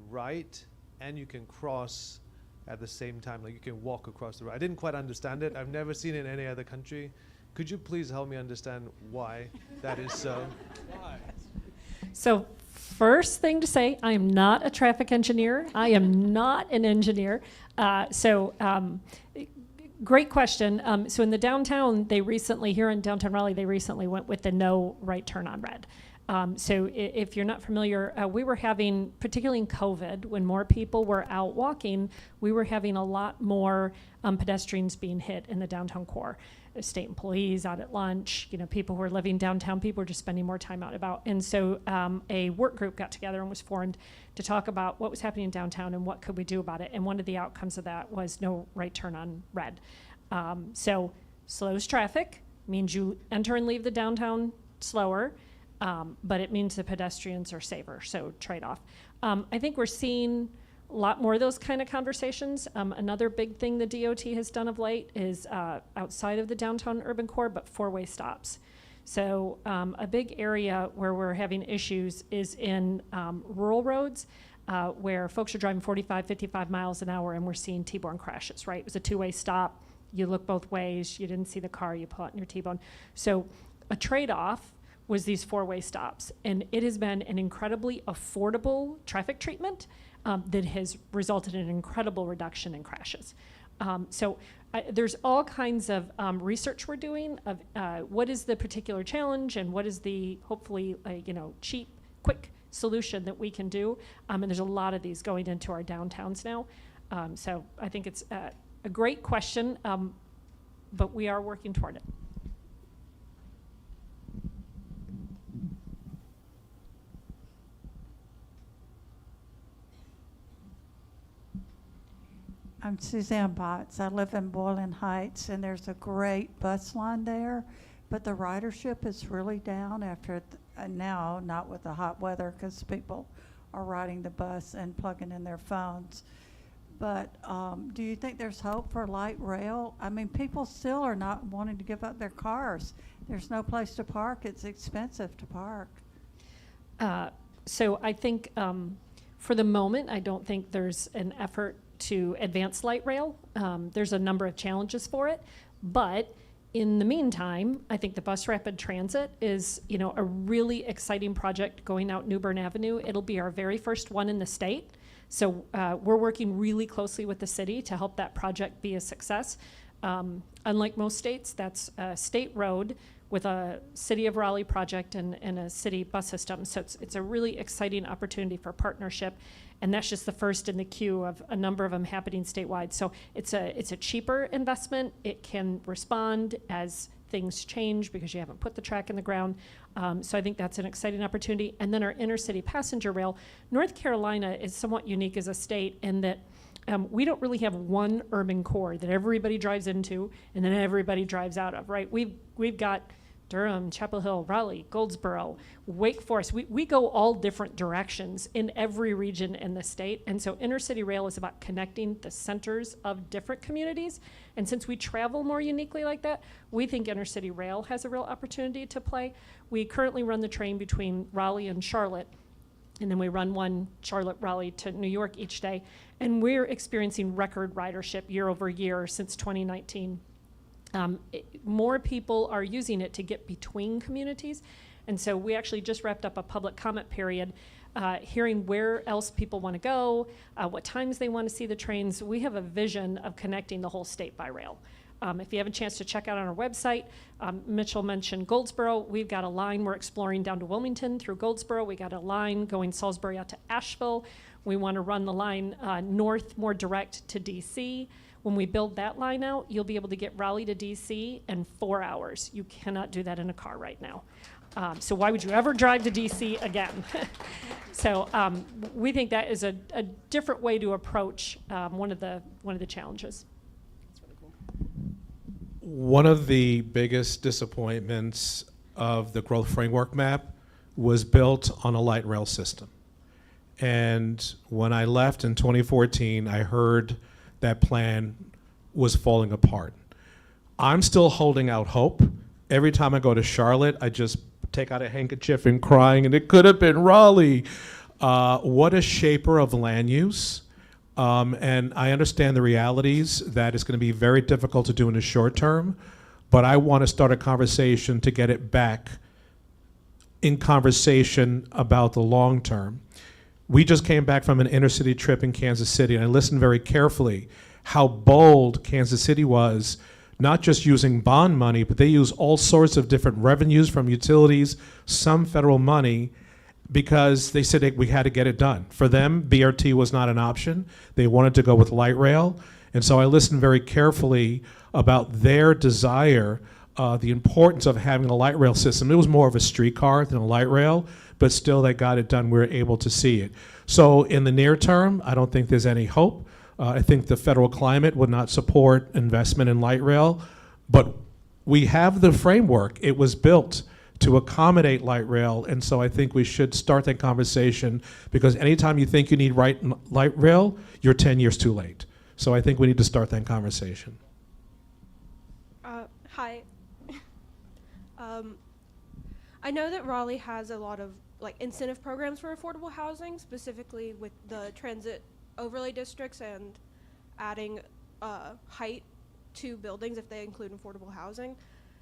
right and you can cross at the same time, like you can walk across the road. I didn't quite understand it. I've never seen it in any other country. Could you please help me understand why that is so? Why? So first thing to say, I am not a traffic engineer. I am not an engineer. Great question. So in the downtown, here in downtown Raleigh, they recently went with the no right turn on red. So if you're not familiar, we were having, particularly in COVID, when more people were out walking, we were having a lot more pedestrians being hit in the downtown core. State employees out at lunch, people who are living downtown, people were just spending more time out and about. And so a work group got together and was formed to talk about what was happening in downtown and what could we do about it. And one of the outcomes of that was no right turn on red. So slows traffic, means you enter and leave the downtown slower, but it means the pedestrians are safer, so trade-off. I think we're seeing a lot more of those kind of conversations. Another big thing the DOT has done of late is outside of the downtown urban core, but four-way stops. So a big area where we're having issues is in rural roads where folks are driving 45, 55 miles an hour and we're seeing T-bone crashes, right? It was a two-way stop. You look both ways. You didn't see the car. You pull out in your T-bone. So a trade-off was these four-way stops. And it has been an incredibly affordable traffic treatment that has resulted in an incredible reduction in crashes. So there's all kinds of research we're doing of what is the particular challenge and what is the hopefully cheap, quick solution that we can do. And there's a lot of these going into our downtowns now. So I think it's a great question, but we are working toward it. I'm Suzanne Botts. I live in Boylan Heights, and there's a great bus line there, but the ridership is really down after now, not with the hot weather, because people are riding the bus and plugging in their phones. But do you think there's hope for light rail? I mean, people still are not wanting to give up their cars. There's no place to park. It's expensive to park. So I think for the moment, I don't think there's an effort to advance light rail. There's a number of challenges for it, but in the meantime, I think the bus rapid transit is, a really exciting project going out Newbern Avenue. It'll be our very first one in the state. So we're working really closely with the city to help that project be a success. Unlike most states, that's a state road with a City of Raleigh project and a city bus system. So it's a really exciting opportunity for partnership. And that's just the first in the queue of a number of them happening statewide. So it's a cheaper investment. It can respond as things change because you haven't put the track in the ground. So I think that's an exciting opportunity. And then our intercity passenger rail. North Carolina is somewhat unique as a state in that we don't really have one urban core that everybody drives into and then everybody drives out of, right? We've got Durham, Chapel Hill, Raleigh, Goldsboro, Wake Forest. We go all different directions in every region in the state. And so intercity rail is about connecting the centers of different communities. And since we travel more uniquely like that, we think intercity rail has a real opportunity to play. We currently run the train between Raleigh and Charlotte. And then we run one Charlotte, Raleigh to New York each day. And we're experiencing record ridership year over year since 2019. More people are using it to get between communities. And so we actually just wrapped up a public comment period, hearing where else people want to go, what times they want to see the trains. We have a vision of connecting the whole state by rail. If you have a chance to check out on our website, Mitchell mentioned Goldsboro. We've got a line we're exploring down to Wilmington through Goldsboro. We got a line going Salisbury out to Asheville. We want to run the line north more direct to DC. When we build that line out, you'll be able to get Raleigh to DC in 4 hours. You cannot do that in a car right now. So why would you ever drive to DC again? So we think that is a different way to approach one of the challenges. One of the biggest disappointments of the growth framework map was built on a light rail system. And when I left in 2014, I heard that plan was falling apart. I'm still holding out hope. Every time I go to Charlotte, I just take out a handkerchief and crying, and it could have been Raleigh. What a shaper of land use. And I understand the realities that it's going to be very difficult to do in the short term, but I want to start a conversation to get it back in conversation about the long term. We just came back from an intercity trip in Kansas City, and I listened very carefully how bold Kansas City was, not just using bond money, but they use all sorts of different revenues from utilities, some federal money, because they said we had to get it done. For them, BRT was not an option. They wanted to go with light rail. And so I listened very carefully about their desire, the importance of having a light rail system. It was more of a streetcar than a light rail, but still they got it done. We were able to see it. So in the near term, I don't think there's any hope. I think the federal climate would not support investment in light rail, but we have the framework. It was built to accommodate light rail, and so I think we should start that conversation, because anytime you think you need light rail, you're 10 years too late. So I think we need to start that conversation. Hi. I know that Raleigh has a lot of incentive programs for affordable housing, specifically with the transit overlay districts and adding height to buildings if they include affordable housing.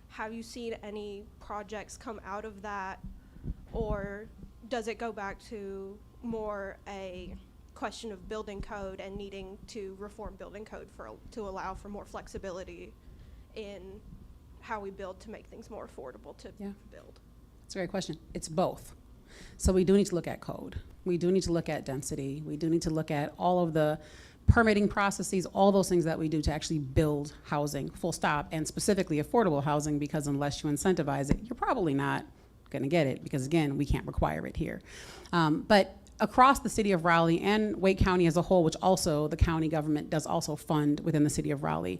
Have you seen any projects come out of that, or does it go back to more a question of building code and needing to reform building code to allow for more flexibility in how we build to make things more affordable to build. That's a great question. It's both. So we do need to look at code. We do need to look at density. We do need to look at all of the permitting processes, all those things that we do to actually build housing, full stop, and specifically affordable housing, because unless you incentivize it, you're probably not going to get it, because again, we can't require it here. But across the city of Raleigh and Wake County as a whole, which also the county government does also fund within the city of Raleigh,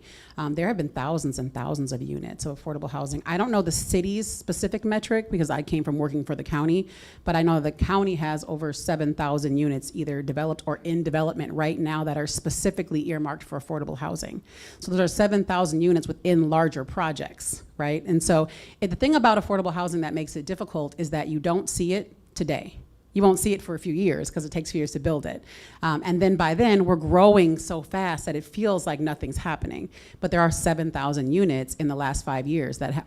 there have been thousands and thousands of units of affordable housing. I don't know the city's specific metric because I came from working for the county, but I know the county has over 7,000 units either developed or in development right now that are specifically earmarked for affordable housing. So those are 7,000 units within larger projects, right? And so the thing about affordable housing that makes it difficult is that you don't see it today. You won't see it for a few years because it takes a few years to build it. And then by then, we're growing so fast that it feels like nothing's happening. But there are 7,000 units in the last 5 years that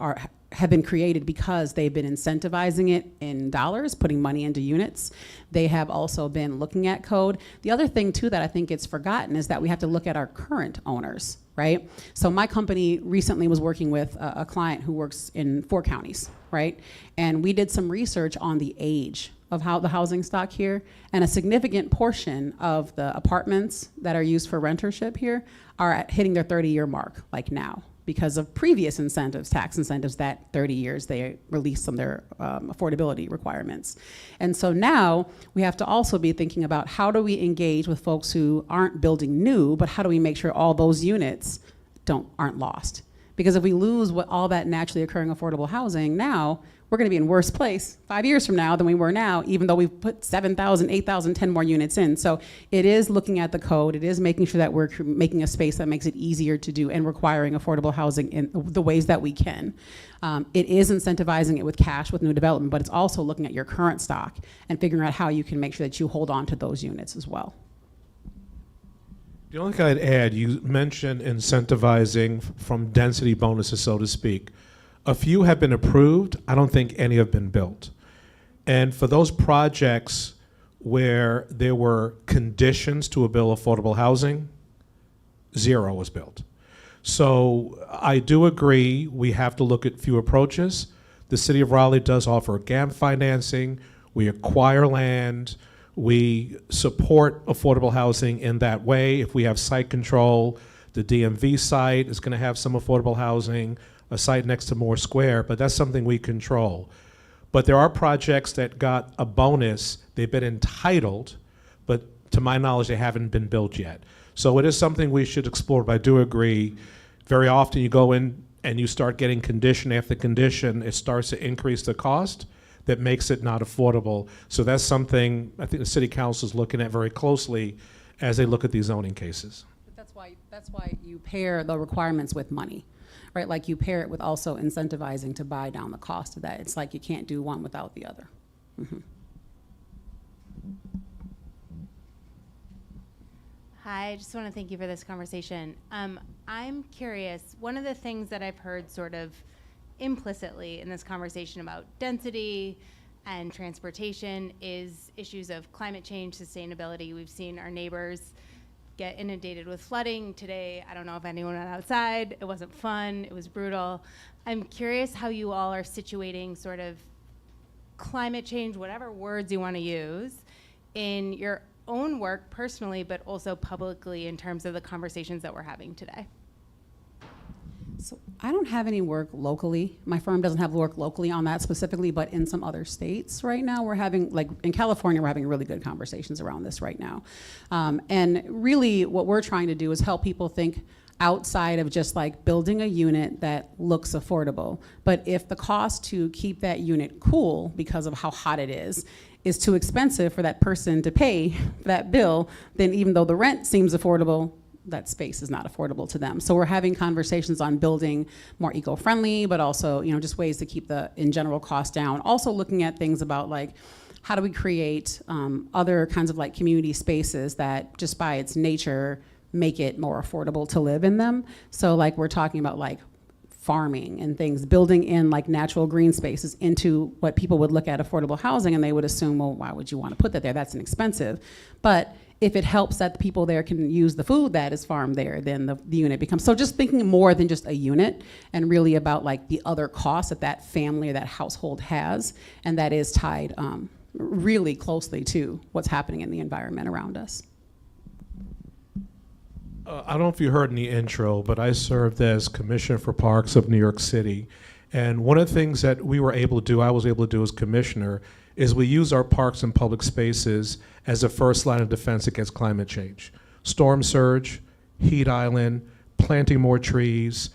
have been created because they've been incentivizing it in dollars, putting money into units. They have also been looking at code. The other thing, too, that I think gets forgotten is that we have to look at our current owners, right? So my company recently was working with a client who works in 4 counties, right? And we did some research on the age of how the housing stock here, and a significant portion of the apartments that are used for rentership here are hitting their 30-year mark, like now, because of previous incentives, tax incentives, that 30 years they released some of their affordability requirements. And so now we have to also be thinking about how do we engage with folks who aren't building new, but how do we make sure all those units aren't lost? Because if we lose all that naturally occurring affordable housing now, we're going to be in worse place 5 years from now than we were now, even though we've put 7,000, 8,000, 10 more units in. So it is looking at the code. It is making sure that we're making a space that makes it easier to do and requiring affordable housing in the ways that we can. It is incentivizing it with cash with new development, but it's also looking at your current stock and figuring out how you can make sure that you hold on to those units as well. The only thing I'd add, you mentioned incentivizing from density bonuses, so to speak. A few have been approved. I don't think any have been built. And for those projects where there were conditions to build affordable housing, 0 was built. So I do agree we have to look at few approaches. The city of Raleigh does offer GAMP financing. We acquire land. We support affordable housing in that way. If we have site control, the DMV site is going to have some affordable housing, a site next to Moore Square, but that's something we control. But there are projects that got a bonus. They've been entitled, but to my knowledge, they haven't been built yet. So it is something we should explore, but I do agree. Very often you go in and you start getting condition after condition, it starts to increase the cost that makes it not affordable. So that's something I think the city council is looking at very closely as they look at these zoning cases. But that's why you pair the requirements with money, right? Like you pair it with also incentivizing to buy down the cost of that. It's like you can't do one without the other. Mm-hmm. Hi, I just want to thank you for this conversation. I'm curious, one of the things that I've heard sort of implicitly in this conversation about density and transportation is issues of climate change, sustainability. We've seen our neighbors get inundated with flooding today. I don't know if anyone went outside. It wasn't fun. It was brutal. I'm curious how you all are situating sort of climate change, whatever words you want to use, in your own work personally, but also publicly in terms of the conversations that we're having today. So I don't have any work locally. My firm doesn't have work locally on that specifically, but in some other states right now, we're having, like in California, we're having really good conversations around this right now. And really what we're trying to do is help people think outside of just like building a unit that looks affordable. But if the cost to keep that unit cool because of how hot it is too expensive for that person to pay that bill, then even though the rent seems affordable, that space is not affordable to them. So we're having conversations on building more eco-friendly, but also, you know, just ways to keep the, in general, cost down. Also looking at things about like, how do we create other kinds of like community spaces that just by its nature make it more affordable to live in them. So like we're talking about like farming and things, building in like natural green spaces into what people would look at affordable housing and they would assume, well, why would you want to put that there? That's inexpensive. But if it helps that the people there can use the food that is farmed there, then the unit becomes, so just thinking more than just a unit and really about like the other costs that that family or that household has, and that is tied really closely to what's happening in the environment around us. I don't know if you heard in the intro, but I served as Commissioner for Parks of New York City. And one of the things that we were able to do, I was able to do as Commissioner, is we use our parks and public spaces as a first line of defense against climate change. Storm surge, heat island, planting more trees,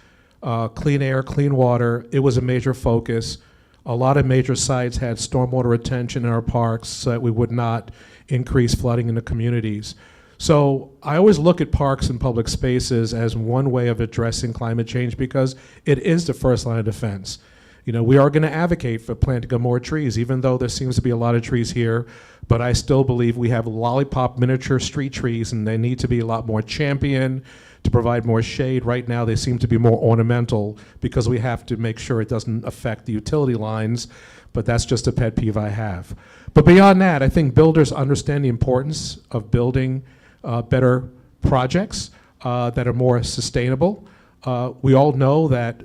clean air, clean water. It was a major focus. A lot of major sites had stormwater retention in our parks so that we would not increase flooding in the communities. So I always look at parks and public spaces as one way of addressing climate change because it is the first line of defense. You know, we are going to advocate for planting of more trees, even though there seems to be a lot of trees here, but I still believe we have lollipop miniature street trees and they need to be a lot more championed to provide more shade. Right now they seem to be more ornamental because we have to make sure it doesn't affect the utility lines, but that's just a pet peeve I have. But beyond that, I think builders understand the importance of building better projects that are more sustainable. We all know that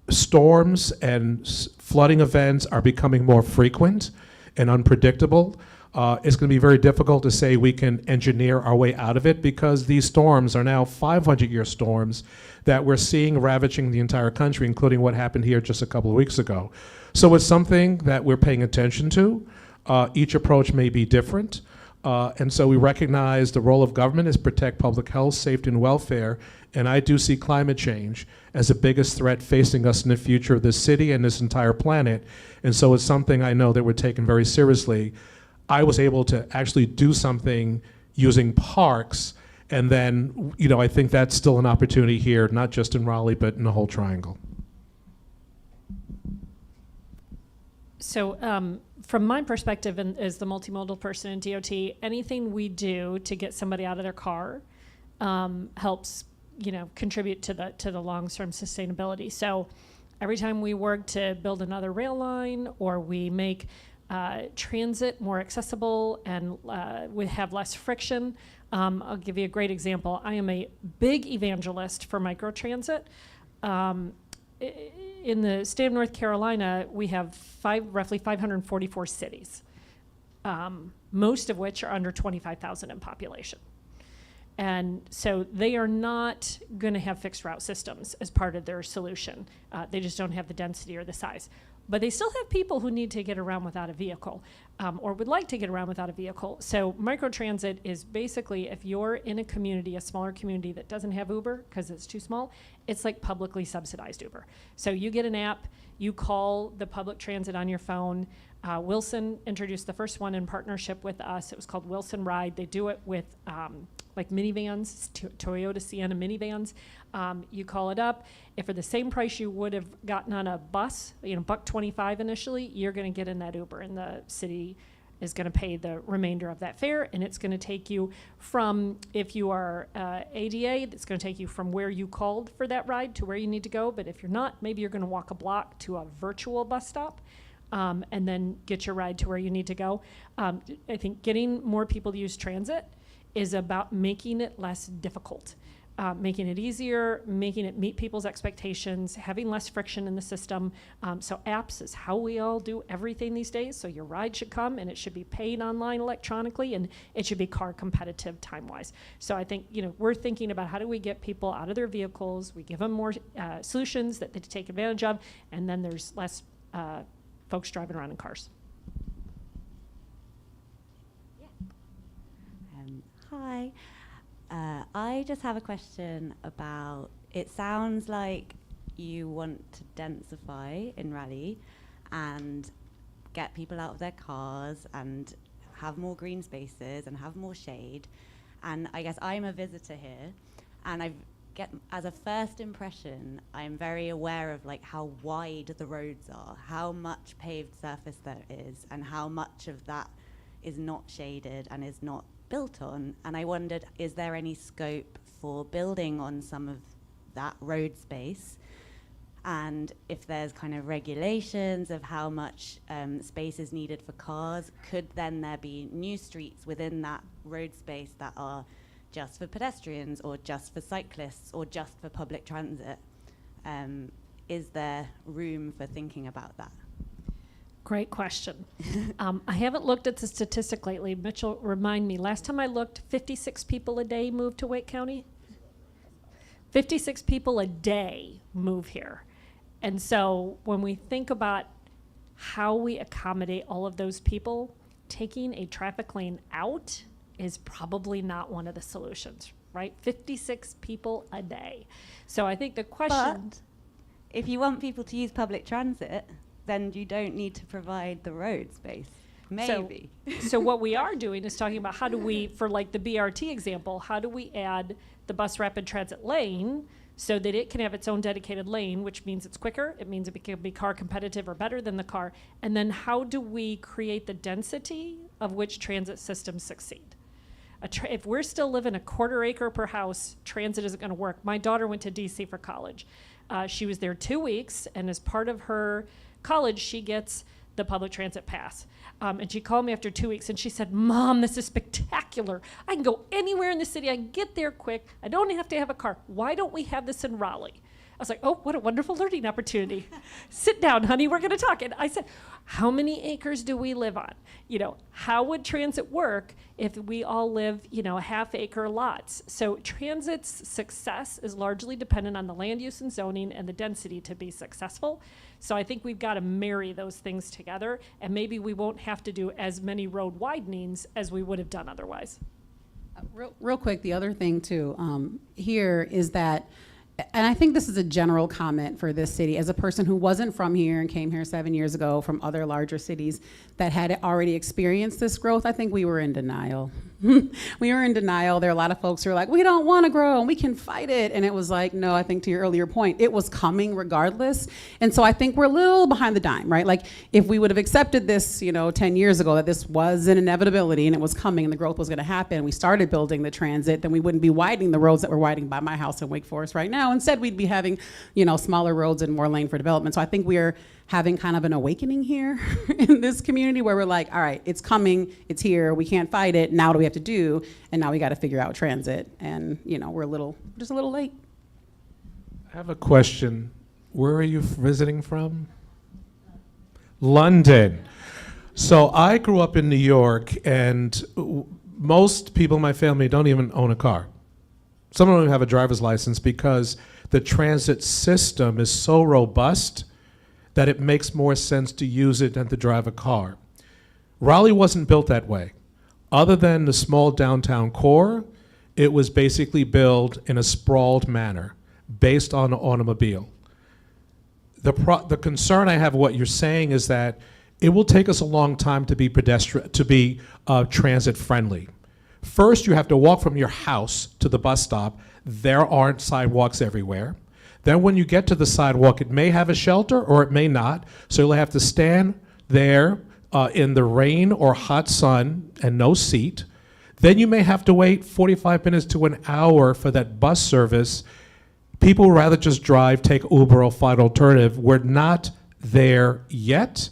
storms and flooding events are becoming more frequent and unpredictable. It's going to be very difficult to say we can engineer our way out of it because these storms are now 500-year storms that we're seeing ravaging the entire country, including what happened here just a couple of weeks ago. So it's something that we're paying attention to. Each approach may be different. And so we recognize the role of government is protect public health, safety, and welfare. And I do see climate change as the biggest threat facing us in the future of this city and this entire planet. And so it's something I know that we're taking very seriously. I was able to actually do something using parks. And then, you know, I think that's still an opportunity here, not just in Raleigh, but in the whole triangle. So from my perspective and as the multimodal person in DOT, anything we do to get somebody out of their car helps, you know, contribute to the long-term sustainability. So every time we work to build another rail line or we make transit more accessible and we have less friction, I'll give you a great example. I am a big evangelist for microtransit. In the state of North Carolina, we have roughly 544 cities, most of which are under 25,000 in population. And so they are not going to have fixed route systems as part of their solution. They just don't have the density or the size. But they still have people who need to get around without a vehicle or would like to get around without a vehicle. So microtransit is basically if you're in a community, a smaller community that doesn't have Uber because it's too small, it's like publicly subsidized Uber. So you get an app, you call the public transit on your phone. Wilson introduced the first one in partnership with us. It was called Wilson Ride. They do it with like minivans, Toyota Sienna minivans. You call it up. If for the same price you would have gotten on a bus, you know, $1.25 initially, you're going to get in that Uber, and the city is going to pay the remainder of that fare, and it's going to take you from, if you are ADA, it's going to take you from where you called for that ride to where you need to go. But if you're not, maybe you're going to walk a block to a virtual bus stop. And then get your ride to where you need to go. I think getting more people to use transit is about making it less difficult, making it easier, making it meet people's expectations, having less friction in the system. So apps is how we all do everything these days. So your ride should come and it should be paid online electronically and it should be car competitive time-wise. So I think, you know, we're thinking about how do we get people out of their vehicles, we give them more solutions that they take advantage of, and then there's less folks driving around in cars. Hi. I just have a question about, it sounds like you want to densify in Raleigh and get people out of their cars and have more green spaces and have more shade. And I guess I'm a visitor here, and as a first impression, I'm very aware of like how wide the roads are, how much paved surface there is, and how much of that is not shaded and is not built on. And I wondered, is there any scope for building on some of that road space And if there's kind of regulations of how much space is needed for cars, could then there be new streets within that road space that are just for pedestrians or just for cyclists or just for public transit? Is there room for thinking about that? Great question. I haven't looked at the statistic lately. Mitchell, remind me. Last time I looked, 56 people a day move to Wake County? 56 people a day move here. And so when we think about how we accommodate all of those people, taking a traffic lane out is probably not one of the solutions, right? 56 people a day. So I think the question... But if you want people to use public transit, then you don't need to provide the road space. Maybe. So what we are doing is talking about how do we, for like the BRT example, how do we add the bus rapid transit lane so that it can have its own dedicated lane, which means it's quicker, it means it can be car competitive or better than the car, and then how do we create the density of which transit systems succeed? If we're still living a quarter acre per house, transit isn't going to work. My daughter went to DC for college. She was there 2 weeks, and as part of her college, she gets the public transit pass. And she called me after 2 weeks and she said, "Mom, this is spectacular. I can go anywhere in the city. I can get there quick. I don't have to have a car. Why don't we have this in Raleigh?" I was like, "Oh, what a wonderful learning opportunity. Sit down, honey, we're gonna talk." And I said, how many acres do we live on? You know, how would transit work if we all live, you know, half-acre lots? So transit's success is largely dependent on the land use and zoning and the density to be successful. So I think we've got to marry those things together, and maybe we won't have to do as many road widenings as we would have done otherwise. Real quick, the other thing too here is that, and I think this is a general comment for this city, as a person who wasn't from here and came here 7 years ago from other larger cities that had already experienced this growth, I think we were in denial. We were in denial. There are a lot of folks who are like, we don't want to grow and we can fight it. And it was like, no, I think to your earlier point, it was coming regardless. And so I think we're a little behind the dime, right? Like if we would have accepted this, 10 years ago, that this was an inevitability and it was coming and the growth was going to happen, we started building the transit, then we wouldn't be widening the roads that we're widening by my house in Wake Forest right now. Instead, we'd be having, smaller roads and more lane for development. So I think we're having kind of an awakening here in this community where we're like, all right, it's coming, it's here, we can't fight it, now what do we have to do? And now we got to figure out transit. And, we're just a little late. I have a question. Where are you visiting from? London. So I grew up in New York, and most people in my family don't even own a car. Some don't even have a driver's license because the transit system is so robust that it makes more sense to use it than to drive a car. Raleigh wasn't built that way. Other than the small downtown core, it was basically built in a sprawled manner based on an automobile. The concern I have with what you're saying is that it will take us a long time to be transit friendly. First, you have to walk from your house to the bus stop. There aren't sidewalks everywhere. Then when you get to the sidewalk, it may have a shelter or it may not. So you'll have to stand there in the rain or hot sun and no seat. Then you may have to wait 45 minutes to an hour for that bus service. People would rather just drive, take Uber or find alternative. We're not there yet.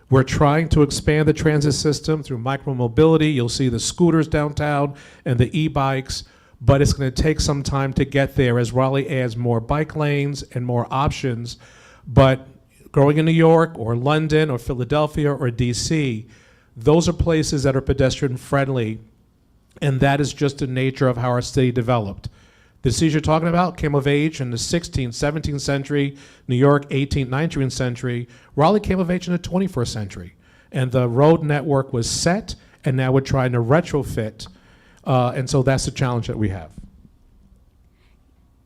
We're trying to expand the transit system through micromobility. You'll see the scooters downtown and the e-bikes. But it's going to take some time to get there as Raleigh adds more bike lanes and more options. But growing in New York or London or Philadelphia or DC, those are places that are pedestrian friendly, and that is just the nature of how our city developed. The cities you're talking about came of age in the 16th, 17th century, New York, 18th, 19th century. Raleigh came of age in the 21st century. And the road network was set, and now we're trying to retrofit. And so that's the challenge that we have.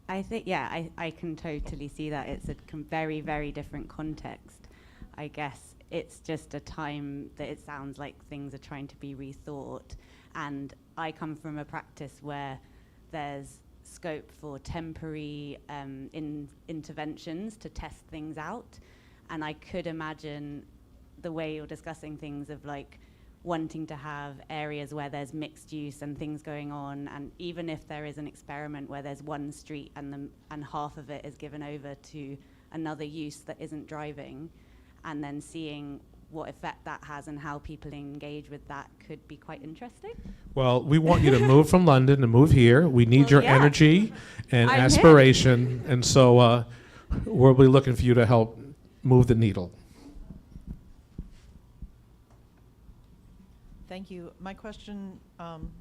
I think, I can totally see that. It's a very, very different context. I guess it's just a time that it sounds like things are trying to be rethought. And I come from a practice where there's scope for temporary interventions to test things out. And I could imagine the way you're discussing things of like wanting to have areas where there's mixed use and things going on, and even if there is an experiment where there's one street and half of it is given over to another use that isn't driving, and then seeing what effect that has and how people engage with that could be quite interesting. Well, we want you to move from London and move here. We need Well, your yeah. energy and I'm here. aspiration, and so we'll be looking for you to help move the needle. Thank you. My question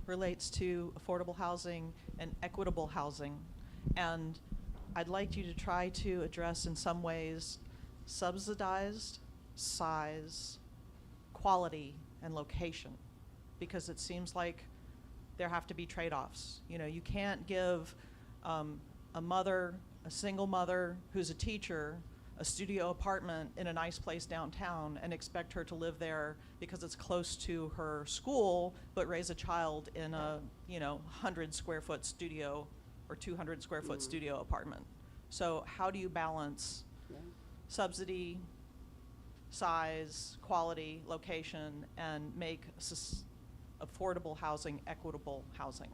relates to affordable housing and equitable housing. And I'd like you to try to address in some ways subsidized, size, quality, and location. Because it seems like there have to be trade-offs. You know, you can't give a single mother who's a teacher, a studio apartment in a nice place downtown and expect her to live there because it's close to her school, but raise a child in a 100 square foot studio or 200 square foot studio apartment. So how do you balance subsidy, size, quality, location, and make affordable housing equitable housing?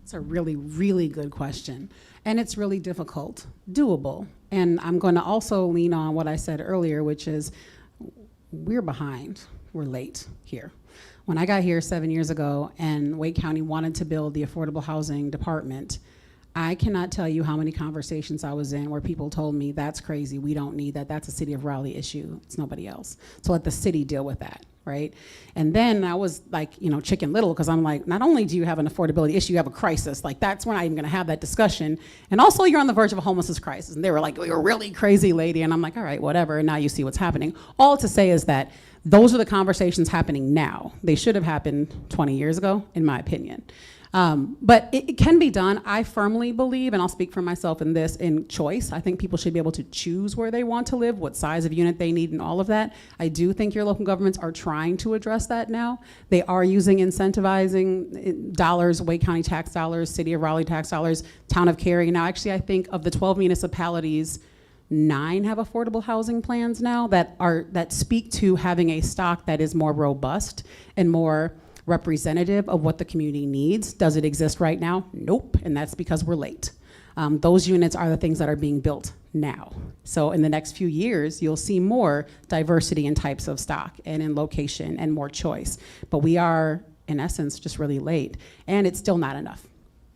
It's a really, really good question. And it's really difficult, doable. And I'm going to also lean on what I said earlier, which is we're behind. We're late here. When I got here 7 years ago and Wake County wanted to build the affordable housing department, I cannot tell you how many conversations I was in where people told me, that's crazy, we don't need that, that's a city of Raleigh issue, it's nobody else. So let the city deal with that, right? And then I was like, Chicken Little, because I'm like, not only do you have an affordability issue, you have a crisis. Like, that's we're not even gonna have that discussion. And also you're on the verge of a homelessness crisis. And they were like, you're really crazy, lady. And I'm like, all right, whatever, and now you see what's happening. All to say is that those are the conversations happening now. They should have happened 20 years ago, in my opinion. But it can be done. I firmly believe, and I'll speak for myself in this, in choice. I think people should be able to choose where they want to live, what size of unit they need, and all of that. I do think your local governments are trying to address that now. They are using incentivizing dollars, Wake County tax dollars, City of Raleigh tax dollars, Town of Cary. Now, actually, I think of the 12 municipalities, 9 have affordable housing plans now that speak to having a stock that is more robust and more representative of what the community needs. Does it exist right now? Nope, and that's because we're late. Those units are the things that are being built now. So in the next few years, you'll see more diversity in types of stock and in location and more choice. But we are, in essence, just really late, and it's still not enough.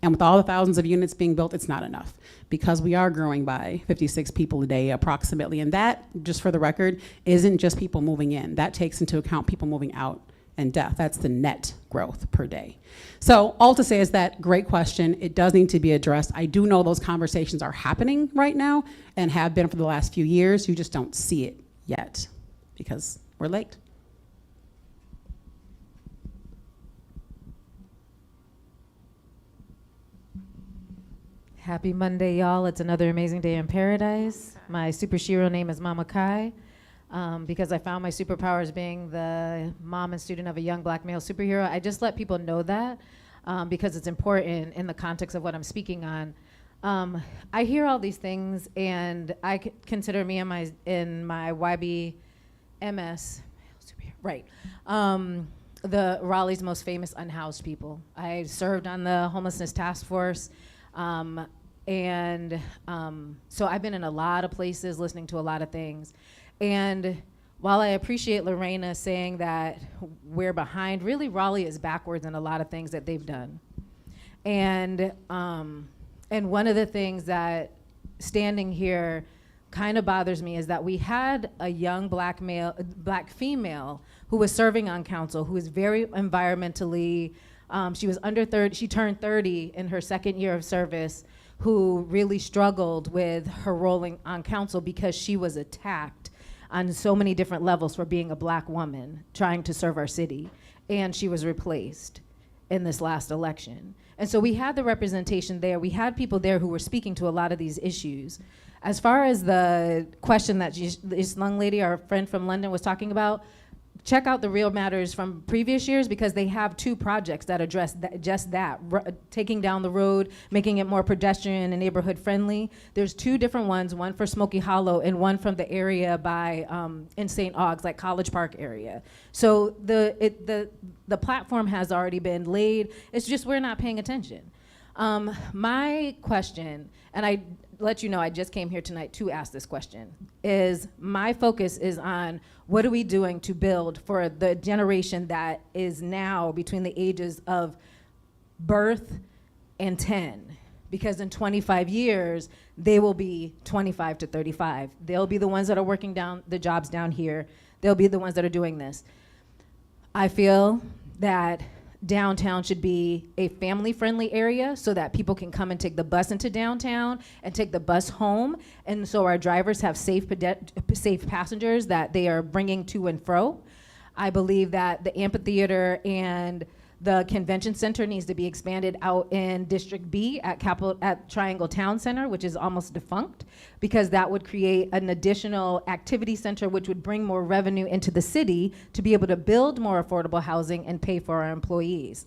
And with all the thousands of units being built, it's not enough because we are growing by 56 people a day approximately. And that, just for the record, isn't just people moving in. That takes into account people moving out and death. That's the net growth per day. So all to say is that great question. It does need to be addressed. I do know those conversations are happening right now and have been for the last few years. You just don't see it yet because we're late. Happy Monday, y'all. It's another amazing day in paradise. My superhero name is Mama Kai because I found my superpowers being the mom and student of a young black male superhero. I just let people know that because it's important in the context of what I'm speaking on. I hear all these things, and I consider me in my YBMS, right, the Raleigh's most famous unhoused people. I served on the homelessness task force. So I've been in a lot of places listening to a lot of things. And while I appreciate Lorena saying that we're behind, really Raleigh is backwards in a lot of things that they've done. And one of the things that standing here kind of bothers me is that we had a young black female who was serving on council, who is very environmentally, she was under 30, she turned 30 in her second year of service, who really struggled with her role on council because she was attacked on so many different levels for being a black woman trying to serve our city. And she was replaced in this last election. And so we had the representation there. We had people there who were speaking to a lot of these issues. As far as the question that this young lady, our friend from London, was talking about, check out the Real Matters from previous years because they have 2 projects that address just that, taking down the road, making it more pedestrian and neighborhood friendly. There's 2 different ones, one for Smoky Hollow and one from the area by in St. Aug's, like College Park area. So the platform has already been laid. It's just we're not paying attention. My question, and let you know I just came here tonight to ask this question. Is my focus is on what are we doing to build for the generation that is now between the ages of birth and 10? Because in 25 years, they will be 25 to 35. They'll be the ones that are working down the jobs down here. They'll be the ones that are doing this. I feel that downtown should be a family-friendly area so that people can come and take the bus into downtown and take the bus home, and so our drivers have safe passengers that they are bringing to and fro. I believe that the amphitheater and the convention center needs to be expanded out in District B at Triangle Town Center, which is almost defunct, because that would create an additional activity center which would bring more revenue into the city to be able to build more affordable housing and pay for our employees.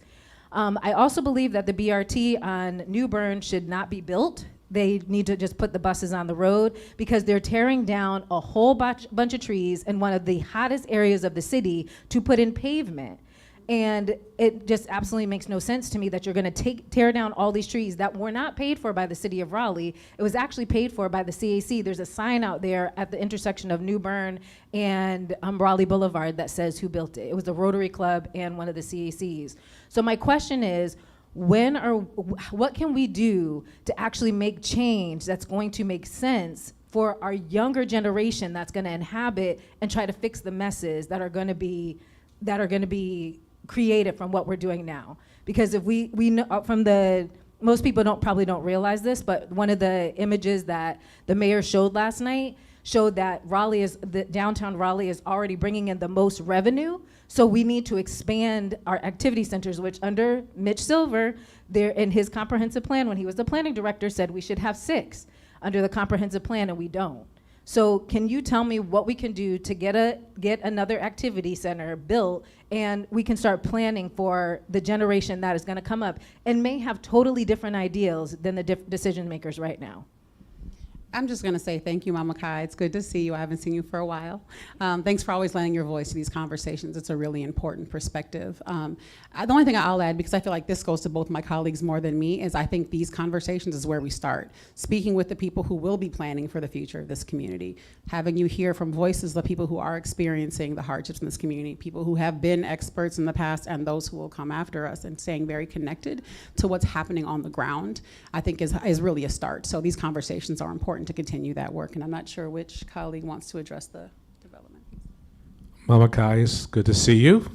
I also believe that the BRT on New Bern should not be built. They need to just put the buses on the road because they're tearing down a whole bunch of trees in one of the hottest areas of the city to put in pavement. And it just absolutely makes no sense to me that you're going to tear down all these trees that were not paid for by the city of Raleigh. It was actually paid for by the CAC. There's a sign out there at the intersection of New Bern and Raleigh Boulevard that says who built it. It was the Rotary Club and one of the CACs. So my question is, what can we do to actually make change that's going to make sense for our younger generation that's going to inhabit and try to fix the messes that are going to be created from what we're doing now? Because if we know most people probably don't realize this, but one of the images that the mayor showed last night showed that downtown Raleigh is already bringing in the most revenue. So we need to expand our activity centers, which under Mitch Silver, there in his comprehensive plan, when he was the planning director, said we should have 6 under the comprehensive plan, and we don't. So can you tell me what we can do to get another activity center built, and we can start planning for the generation that is going to come up and may have totally different ideals than the decision makers right now? I'm just going to say thank you, Mama Kai. It's good to see you. I haven't seen you for a while. Thanks for always lending your voice to these conversations. It's a really important perspective. The only thing I'll add, because I feel like this goes to both my colleagues more than me, is I think these conversations is where we start. Speaking with the people who will be planning for the future of this community, having you hear from voices of people who are experiencing the hardships in this community, people who have been experts in the past and those who will come after us, and staying very connected to what's happening on the ground, I think is really a start. So these conversations are important to continue that work, and I'm not sure which colleague wants to address the development. Mama Kai, it's good to see you.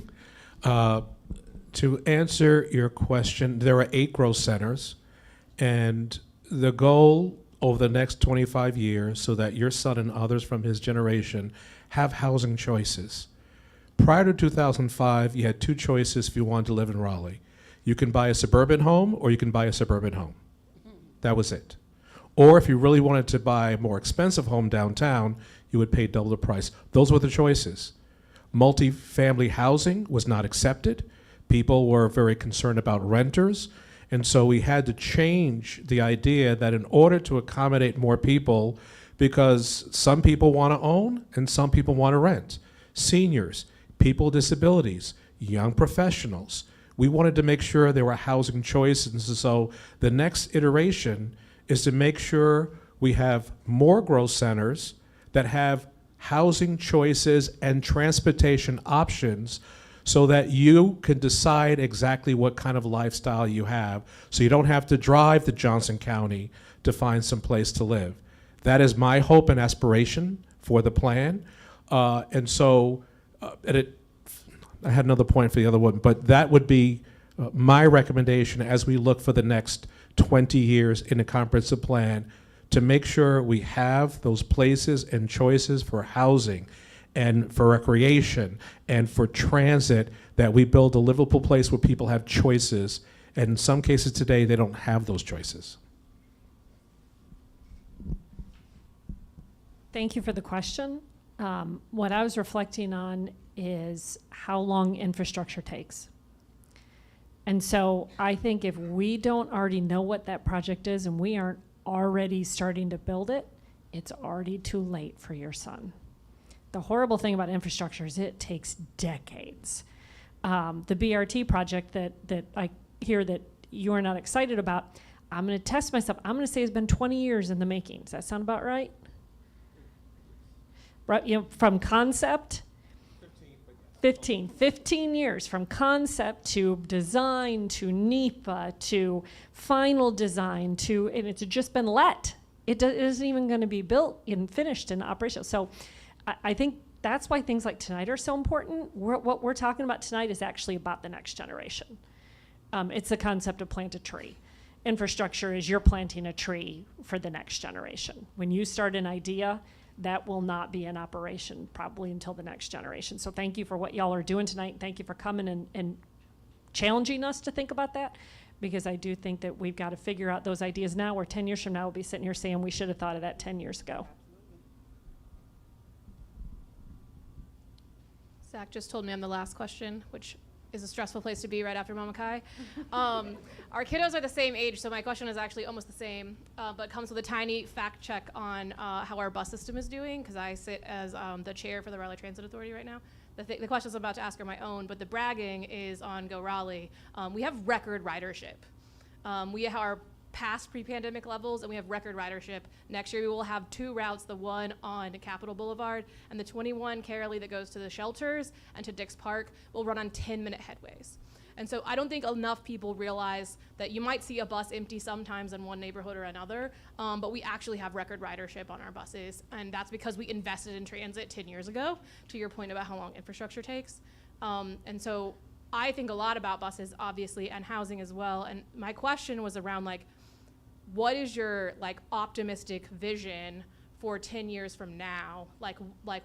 To answer your question, there are 8 growth centers, and the goal over the next 25 years so that your son and others from his generation have housing choices. Prior to 2005, you had 2 choices if you wanted to live in Raleigh. You can buy a suburban home or you can buy a suburban home. That was it. Or if you really wanted to buy a more expensive home downtown, you would pay double the price. Those were the choices. Multi-family housing was not accepted. People were very concerned about renters. And so we had to change the idea that in order to accommodate more people, because some people want to own and some people want to rent, seniors, people with disabilities, young professionals, we wanted to make sure there were housing choices. So the next iteration is to make sure we have more growth centers that have housing choices and transportation options so that you can decide exactly what kind of lifestyle you have, so you don't have to drive to Johnson County to find some place to live. That is my hope and aspiration for the plan. I had another point for the other one, but that would be my recommendation as we look for the next 20 years in a comprehensive plan, to make sure we have those places and choices for housing and for recreation and for transit, that we build a livable place where people have choices. And in some cases today, they don't have those choices. Thank you for the question. What I was reflecting on is how long infrastructure takes. And so I think if we don't already know what that project is and we aren't already starting to build it, it's already too late for your son. The horrible thing about infrastructure is it takes decades. The BRT project that I hear that you're not excited about, I'm going to test myself. I'm going to say it's been 20 years in the making. Does that sound about right? Right, you know, from concept, 15 years from concept to design to NEPA to final design to, and it's just been let. It isn't even going to be built and finished and operational. So I think that's why things like tonight are so important. What we're talking about tonight is actually about the next generation. It's the concept of plant a tree. Infrastructure is you're planting a tree for the next generation. When you start an idea, that will not be in operation probably until the next generation. So thank you for what y'all are doing tonight. Thank you for coming and challenging us to think about that, because I do think that we've got to figure out those ideas now, or 10 years from now we'll be sitting here saying we should have thought of that 10 years ago. Zach just told me I'm the last question, which is a stressful place to be right after Mama Kai. Our kiddos are the same age, so my question is actually almost the same, but comes with a tiny fact check on how our bus system is doing, because I sit as the chair for the Raleigh Transit Authority right now. The questions I'm about to ask are my own, but the bragging is on Go Raleigh. We have record ridership. We are past pre-pandemic levels, and we have record ridership. Next year we will have 2 routes, the one on Capitol Boulevard and the 21 Carolee that goes to the shelters and to Dix Park will run on 10-minute headways. And so I don't think enough people realize that you might see a bus empty sometimes in one neighborhood or another, but we actually have record ridership on our buses, and that's because we invested in transit 10 years ago, to your point about how long infrastructure takes. And so I think a lot about buses, obviously, and housing as well. And my question was around, like, what is your optimistic vision for 10 years from now? Like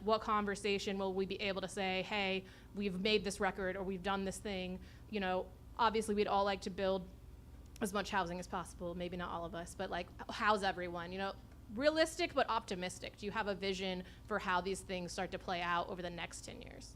what conversation will we be able to say, hey, we've made this record or we've done this thing? You know, obviously we'd all like to build as much housing as possible. Maybe not all of us, but house everyone, you know, realistic but optimistic. Do you have a vision for how these things start to play out over the next 10 years?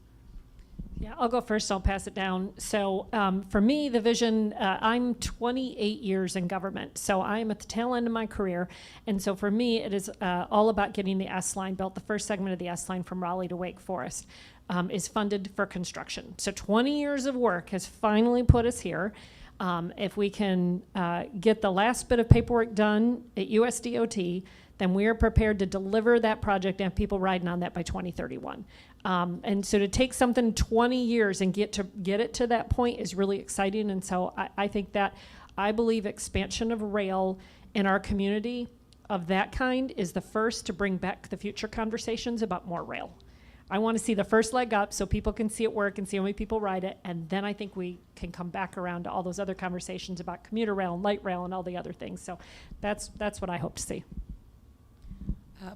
Yeah, I'll go first. I'll pass it down. So for me, the vision, I'm 28 years in government, so I'm at the tail end of my career. And so for me, it is all about getting the S-line built. The first segment of the S-line from Raleigh to Wake Forest is funded for construction. So 20 years of work has finally put us here. If we can get the last bit of paperwork done at USDOT, then we are prepared to deliver that project and have people riding on that by 2031. And so to take something 20 years and get it to that point is really exciting. And so I think that I believe expansion of rail in our community of that kind is the first to bring back the future conversations about more rail. I want to see the first leg up so people can see it work and see how many people ride it. And then I think we can come back around to all those other conversations about commuter rail and light rail and all the other things. So that's what I hope to see.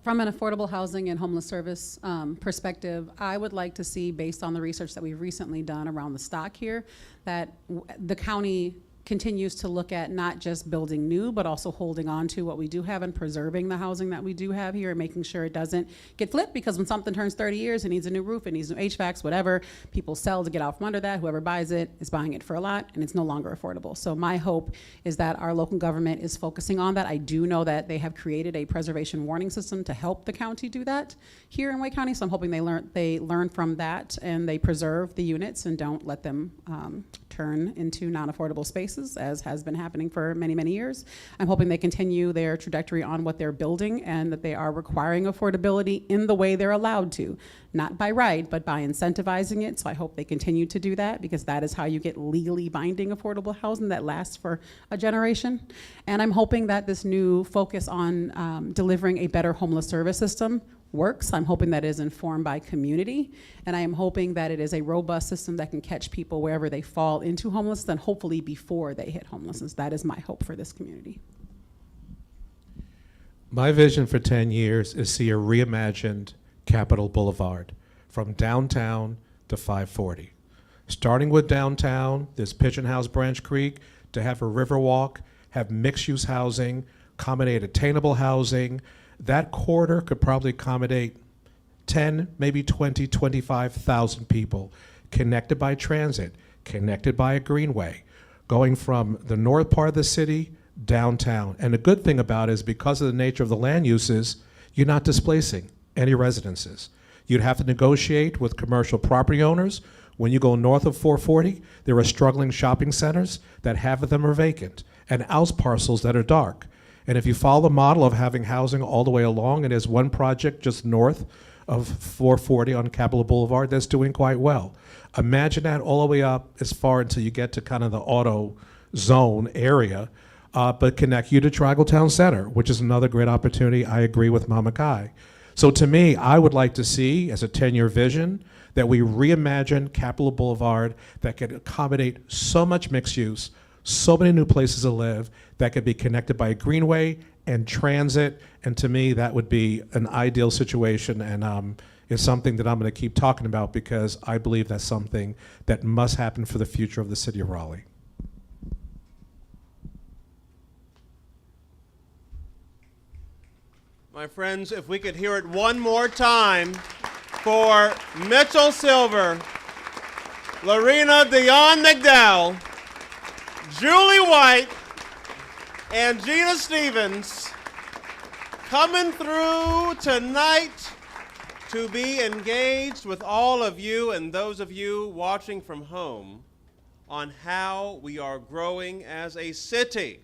From an affordable housing and homeless service perspective, I would like to see, based on the research that we've recently done around the stock here, that the county continues to look at not just building new, but also holding on to what we do have and preserving the housing that we do have here and making sure it doesn't get flipped, because when something turns 30 years, it needs a new roof, it needs new HVACs, whatever, people sell to get out from under that. Whoever buys it is buying it for a lot, and it's no longer affordable. So my hope is that our local government is focusing on that. I do know that they have created a preservation warning system to help the county do that here in Wake County, so I'm hoping they learn from that and they preserve the units and don't let them turn into non-affordable spaces, as has been happening for many, many years. I'm hoping they continue their trajectory on what they're building and that they are requiring affordability in the way they're allowed to, not by right, but by incentivizing it. So I hope they continue to do that, because that is how you get legally binding affordable housing that lasts for a generation. And I'm hoping that this new focus on delivering a better homeless service system works. I'm hoping that it is informed by community, and I am hoping that it is a robust system that can catch people wherever they fall into homelessness, and hopefully before they hit homelessness. That is my hope for this community. My vision for 10 years is see a reimagined Capitol Boulevard from downtown to 540. Starting with downtown, there's Pigeon House Branch Creek, to have a river walk, have mixed-use housing, accommodate attainable housing. That corridor could probably accommodate 10, maybe 20, 25,000 people, connected by transit, connected by a greenway, going from the north part of the city downtown. And the good thing about it is, because of the nature of the land uses, you're not displacing any residences. You'd have to negotiate with commercial property owners. When you go north of 440, there are struggling shopping centers that half of them are vacant. and out parcels that are dark. And if you follow the model of having housing all the way along, and there's one project just north of 440 on Capitol Boulevard that's doing quite well. Imagine that all the way up as far until you get to kind of the auto zone area, but connect you to Triangle Town Center, which is another great opportunity. I agree with Mama Kai. So to me, I would like to see, as a 10-year vision, that we reimagine Capitol Boulevard that could accommodate so much mixed use, so many new places to live, that could be connected by a greenway and transit. And to me, that would be an ideal situation, and is something that I'm going to keep talking about because I believe that's something that must happen for the future of the city of Raleigh. My friends, if we could hear it one more time for Mitchell Silver, Lorena Dione-McDowell, Julie White, and Gina Stevens coming through tonight to be engaged with all of you and those of you watching from home on how we are growing as a city.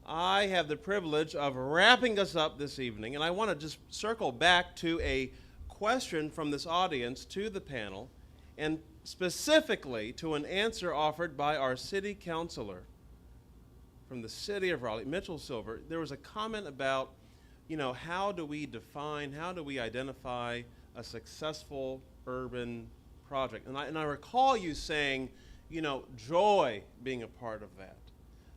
I have the privilege of wrapping us up this evening, and I want to just circle back to a question from this audience to the panel, and specifically to an answer offered by our city councilor from the city of Raleigh, Mitchell Silver. There was a comment about, how do we define, how do we identify a successful urban project? And I recall you saying, joy being a part of that.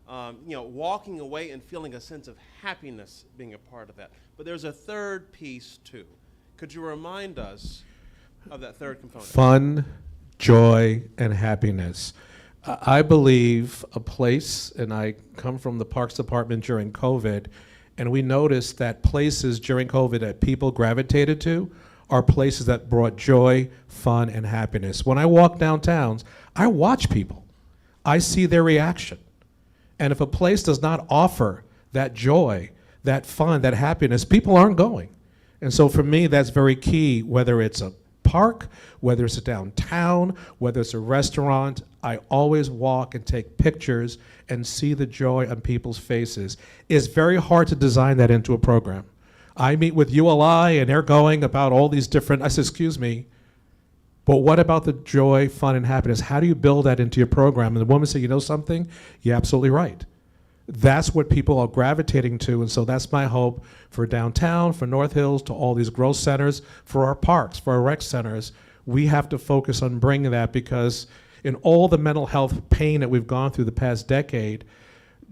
Walking away and feeling a sense of happiness being a part of that. But there's a third piece too. Could you remind us of that third component? Fun, joy, and happiness. I believe a place, and I come from the Parks Department during COVID, and we noticed that places during COVID that people gravitated to are places that brought joy, fun, and happiness. When I walk downtowns, I watch people. I see their reaction. And if a place does not offer that joy, that fun, that happiness, people aren't going. And so for me, that's very key, whether it's a park, whether it's a downtown, whether it's a restaurant. I always walk and take pictures and see the joy on people's faces. It's very hard to design that into a program. I meet with ULI and they're going about all these different, I said, excuse me, but what about the joy, fun, and happiness? How do you build that into your program? And the woman said, you know something? You're absolutely right. That's what people are gravitating to, and so that's my hope for downtown, for North Hills, to all these growth centers, for our parks, for our rec centers. We have to focus on bringing that, because in all the mental health pain that we've gone through the past decade,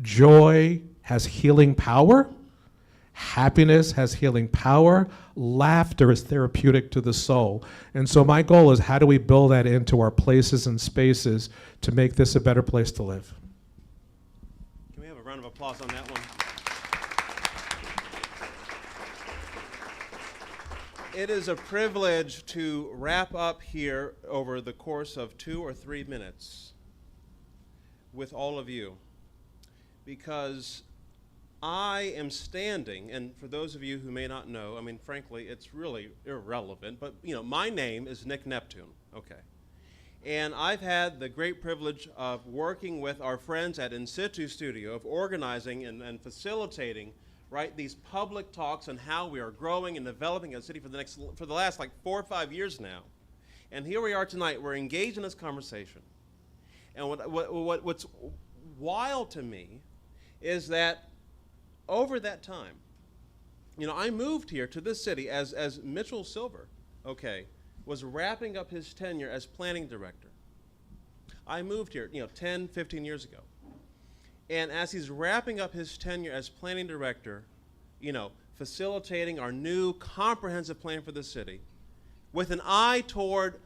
joy has healing power, happiness has healing power, laughter is therapeutic to the soul. And so my goal is, how do we build that into our places and spaces to make this a better place to live? Can we have a round of applause on that one? It is a privilege to wrap up here over the course of 2 or 3 minutes with all of you, because I am standing, and for those of you who may not know, I mean, frankly, it's really irrelevant, but, my name is Nick Neptune, okay? And I've had the great privilege of working with our friends at In Situ Studio, of organizing and facilitating, right, these public talks on how we are growing and developing a city for the last 4 or 5 years now. And here we are tonight, we're engaged in this conversation. And what's wild to me is that over that time, I moved here to this city as Mitchell Silver, okay, was wrapping up his tenure as planning director. I moved here, 10, 15 years ago. And as he's wrapping up his tenure as planning director, facilitating our new comprehensive plan for the city, with an eye toward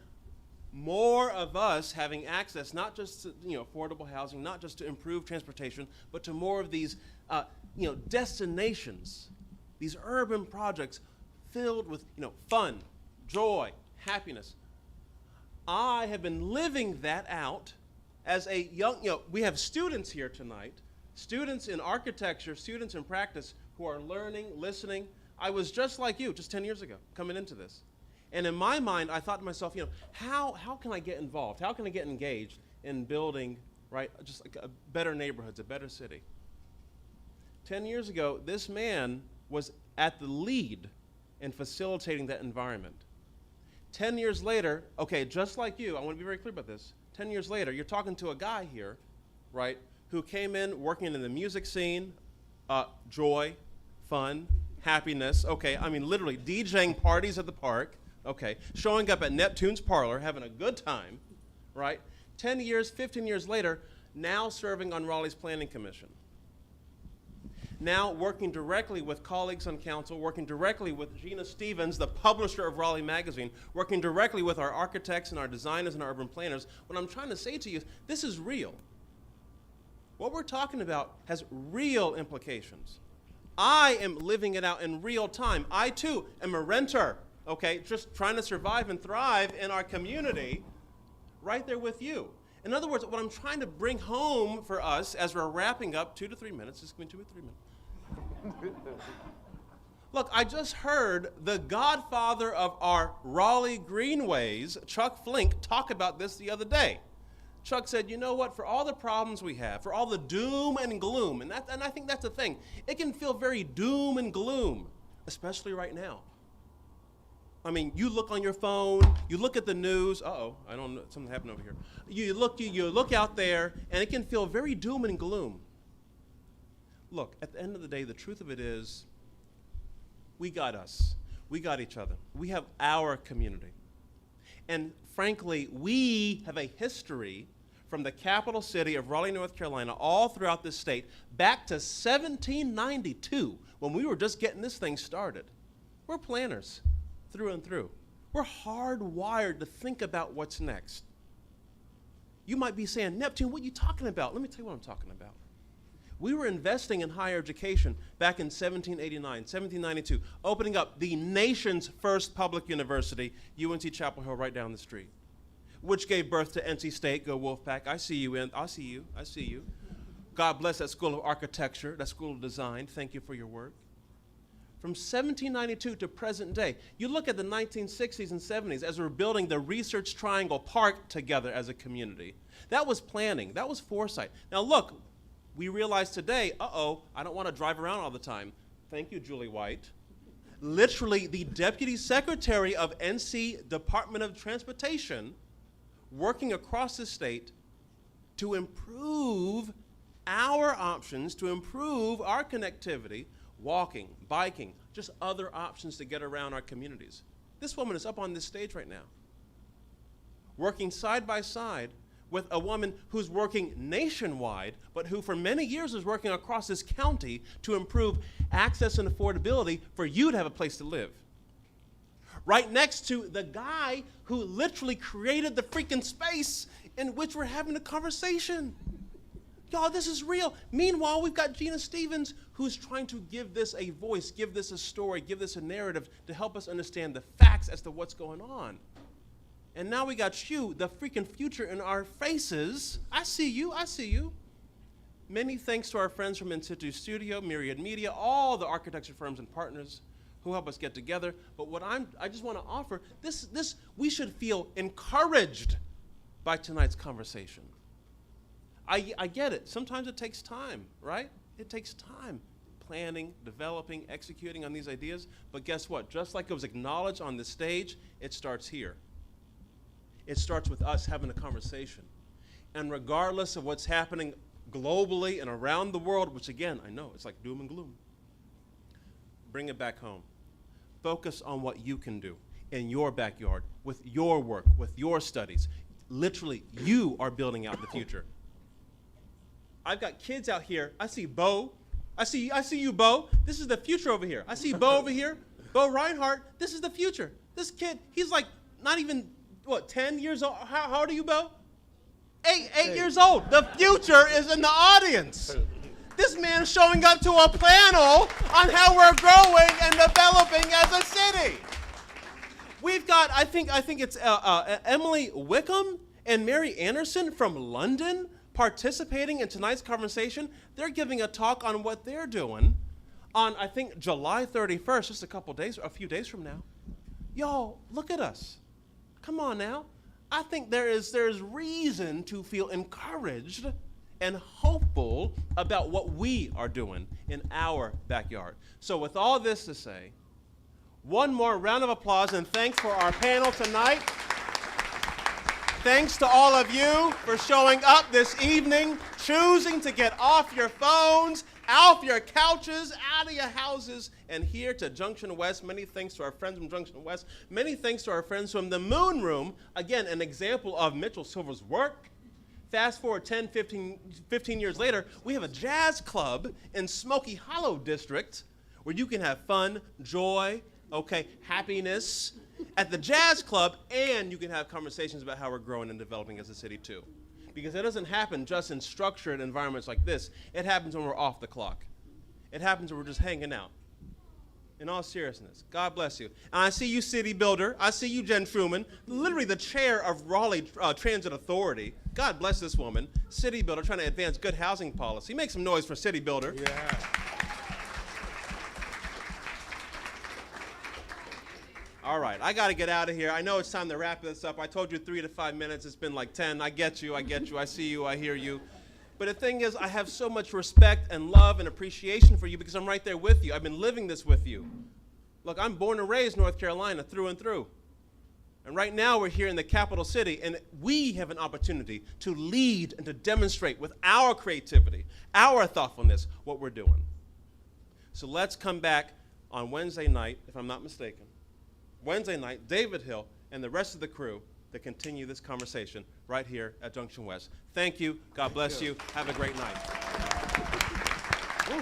more of us having access, not just to, affordable housing, not just to improved transportation, but to more of these, destinations, these urban projects filled with, fun, joy, happiness. I have been living that out as a young, we have students here tonight, students in architecture, students in practice, who are learning, listening. I was just like you, just 10 years ago, coming into this. And in my mind, I thought to myself, how can I get involved? How can I get engaged in building right? Just like a better neighborhoods, a better city. 10 years ago, this man was at the lead in facilitating that environment. 10 years later, okay, just like you, I want to be very clear about this. 10 years later, you're talking to a guy here, right, who came in working in the music scene, joy, fun, happiness, okay, I mean literally DJing parties at the park, okay, showing up at Neptune's Parlor, having a good time, right? 10 years, 15 years later, now serving on Raleigh's Planning Commission. Now working directly with colleagues on council, working directly with Gina Stevens, the publisher of Raleigh Magazine, working directly with our architects and our designers and our urban planners. What I'm trying to say to you is this is real. What we're talking about has real implications. I am living it out in real time. I too am a renter, okay, just trying to survive and thrive in our community right there with you. In other words, what I'm trying to bring home for us as we're wrapping up, 2 to 3 minutes, this is going to be 2 or 3 minutes. Look, I just heard the godfather of our Raleigh Greenways, Chuck Flink, talk about this the other day. Chuck said, you know what, for all the problems we have, for all the doom and gloom, and I think that's the thing, it can feel very doom and gloom, especially right now. I mean, you look on your phone, you look at the news, I don't know, something happened over here. You look out there, and it can feel very doom and gloom. Look, at the end of the day, the truth of it is, we got us. We got each other. We have our community. And frankly, we have a history from the capital city of Raleigh, North Carolina, all throughout this state, back to 1792, when we were just getting this thing started. We're planners, through and through. We're hardwired to think about what's next. You might be saying, Neptune, what are you talking about? Let me tell you what I'm talking about. We were investing in higher education back in 1789, 1792, opening up the nation's first public university, UNC Chapel Hill, right down the street, which gave birth to NC State. Go Wolfpack. I see you. I see you. I see you. God bless that School of Architecture, that School of Design. Thank you for your work. From 1792 to present day, you look at the 1960s and 70s as we're building the Research Triangle Park together as a community. That was planning. That was foresight. Now look, we realize today, I don't want to drive around all the time. Thank you, Julie White. Literally, the Deputy Secretary of NC Department of Transportation working across the state to improve our options, to improve our connectivity, walking, biking, just other options to get around our communities. This woman is up on this stage right now, working side by side with a woman who's working nationwide, but who for many years is working across this county to improve access and affordability for you to have a place to live. Right next to the guy who literally created the freaking space in which we're having a conversation. Y'all, this is real. Meanwhile, we've got Gina Stevens who's trying to give this a voice, give this a story, give this a narrative to help us understand the facts as to what's going on. And now we got you, the freaking future in our faces. I see you, I see you. Many thanks to our friends from In Situ Studio, Myriad Media, all the architecture firms and partners who help us get together. But what I just want to offer, we should feel encouraged by tonight's conversation. I get it. Sometimes it takes time, right? It takes time. Planning, developing, executing on these ideas. But guess what? Just like it was acknowledged on the stage, it starts here. It starts with us having a conversation. And regardless of what's happening globally and around the world, which again, I know, it's like doom and gloom, bring it back home. Focus on what you can do in your backyard, with your work, with your studies. Literally, you are building out the future. I've got kids out here. I see Bo. I see you, Bo. This is the future over here. I see Bo over here. Bo Reinhardt. This is the future. This kid, he's like not even, 10 years old? How old are you, Bo? Eight years old. The future is in the audience. This man is showing up to a panel on how we're growing and developing as a city. We've got, I think it's Emily Wickham and Mary Anderson from London participating in tonight's conversation. They're giving a talk on what they're doing on, I think, July 31st, just a few days from now. Y'all, look at us. Come on now. I think there's reason to feel encouraged and hopeful about what we are doing in our backyard. So with all this to say, one more round of applause and thanks for our panel tonight. Thanks to all of you for showing up this evening, choosing to get off your phones, off your couches, out of your houses, and here to Junction West. Many thanks to our friends from Junction West. Many thanks to our friends from the Moon Room. Again, an example of Mitchell Silver's work. Fast forward 10, 15 years later, we have a jazz club in Smoky Hollow District where you can have fun, joy, happiness at the jazz club, and you can have conversations about how we're growing and developing as a city too. Because it doesn't happen just in structured environments like this. It happens when we're off the clock. It happens when we're just hanging out. In all seriousness, God bless you. And I see you, City Builder. I see you, Jen Truman, literally the chair of Raleigh Transit Authority. God bless this woman. City Builder, trying to advance good housing policy. Make some noise for City Builder. Yeah. All right, I got to get out of here. I know it's time to wrap this up. I told you 3 to 5 minutes. It's been like 10. I get you. I see you. I hear you. But the thing is, I have so much respect and love and appreciation for you because I'm right there with you. I've been living this with you. Look, I'm born and raised North Carolina through and through. And right now we're here in the capital city, and we have an opportunity to lead and to demonstrate with our creativity, our thoughtfulness, what we're doing. So let's come back on Wednesday night, if I'm not mistaken. Wednesday night, David Hill and the rest of the crew to continue this conversation right here at Junction West. Thank you. God bless you. Have a great night. Woo.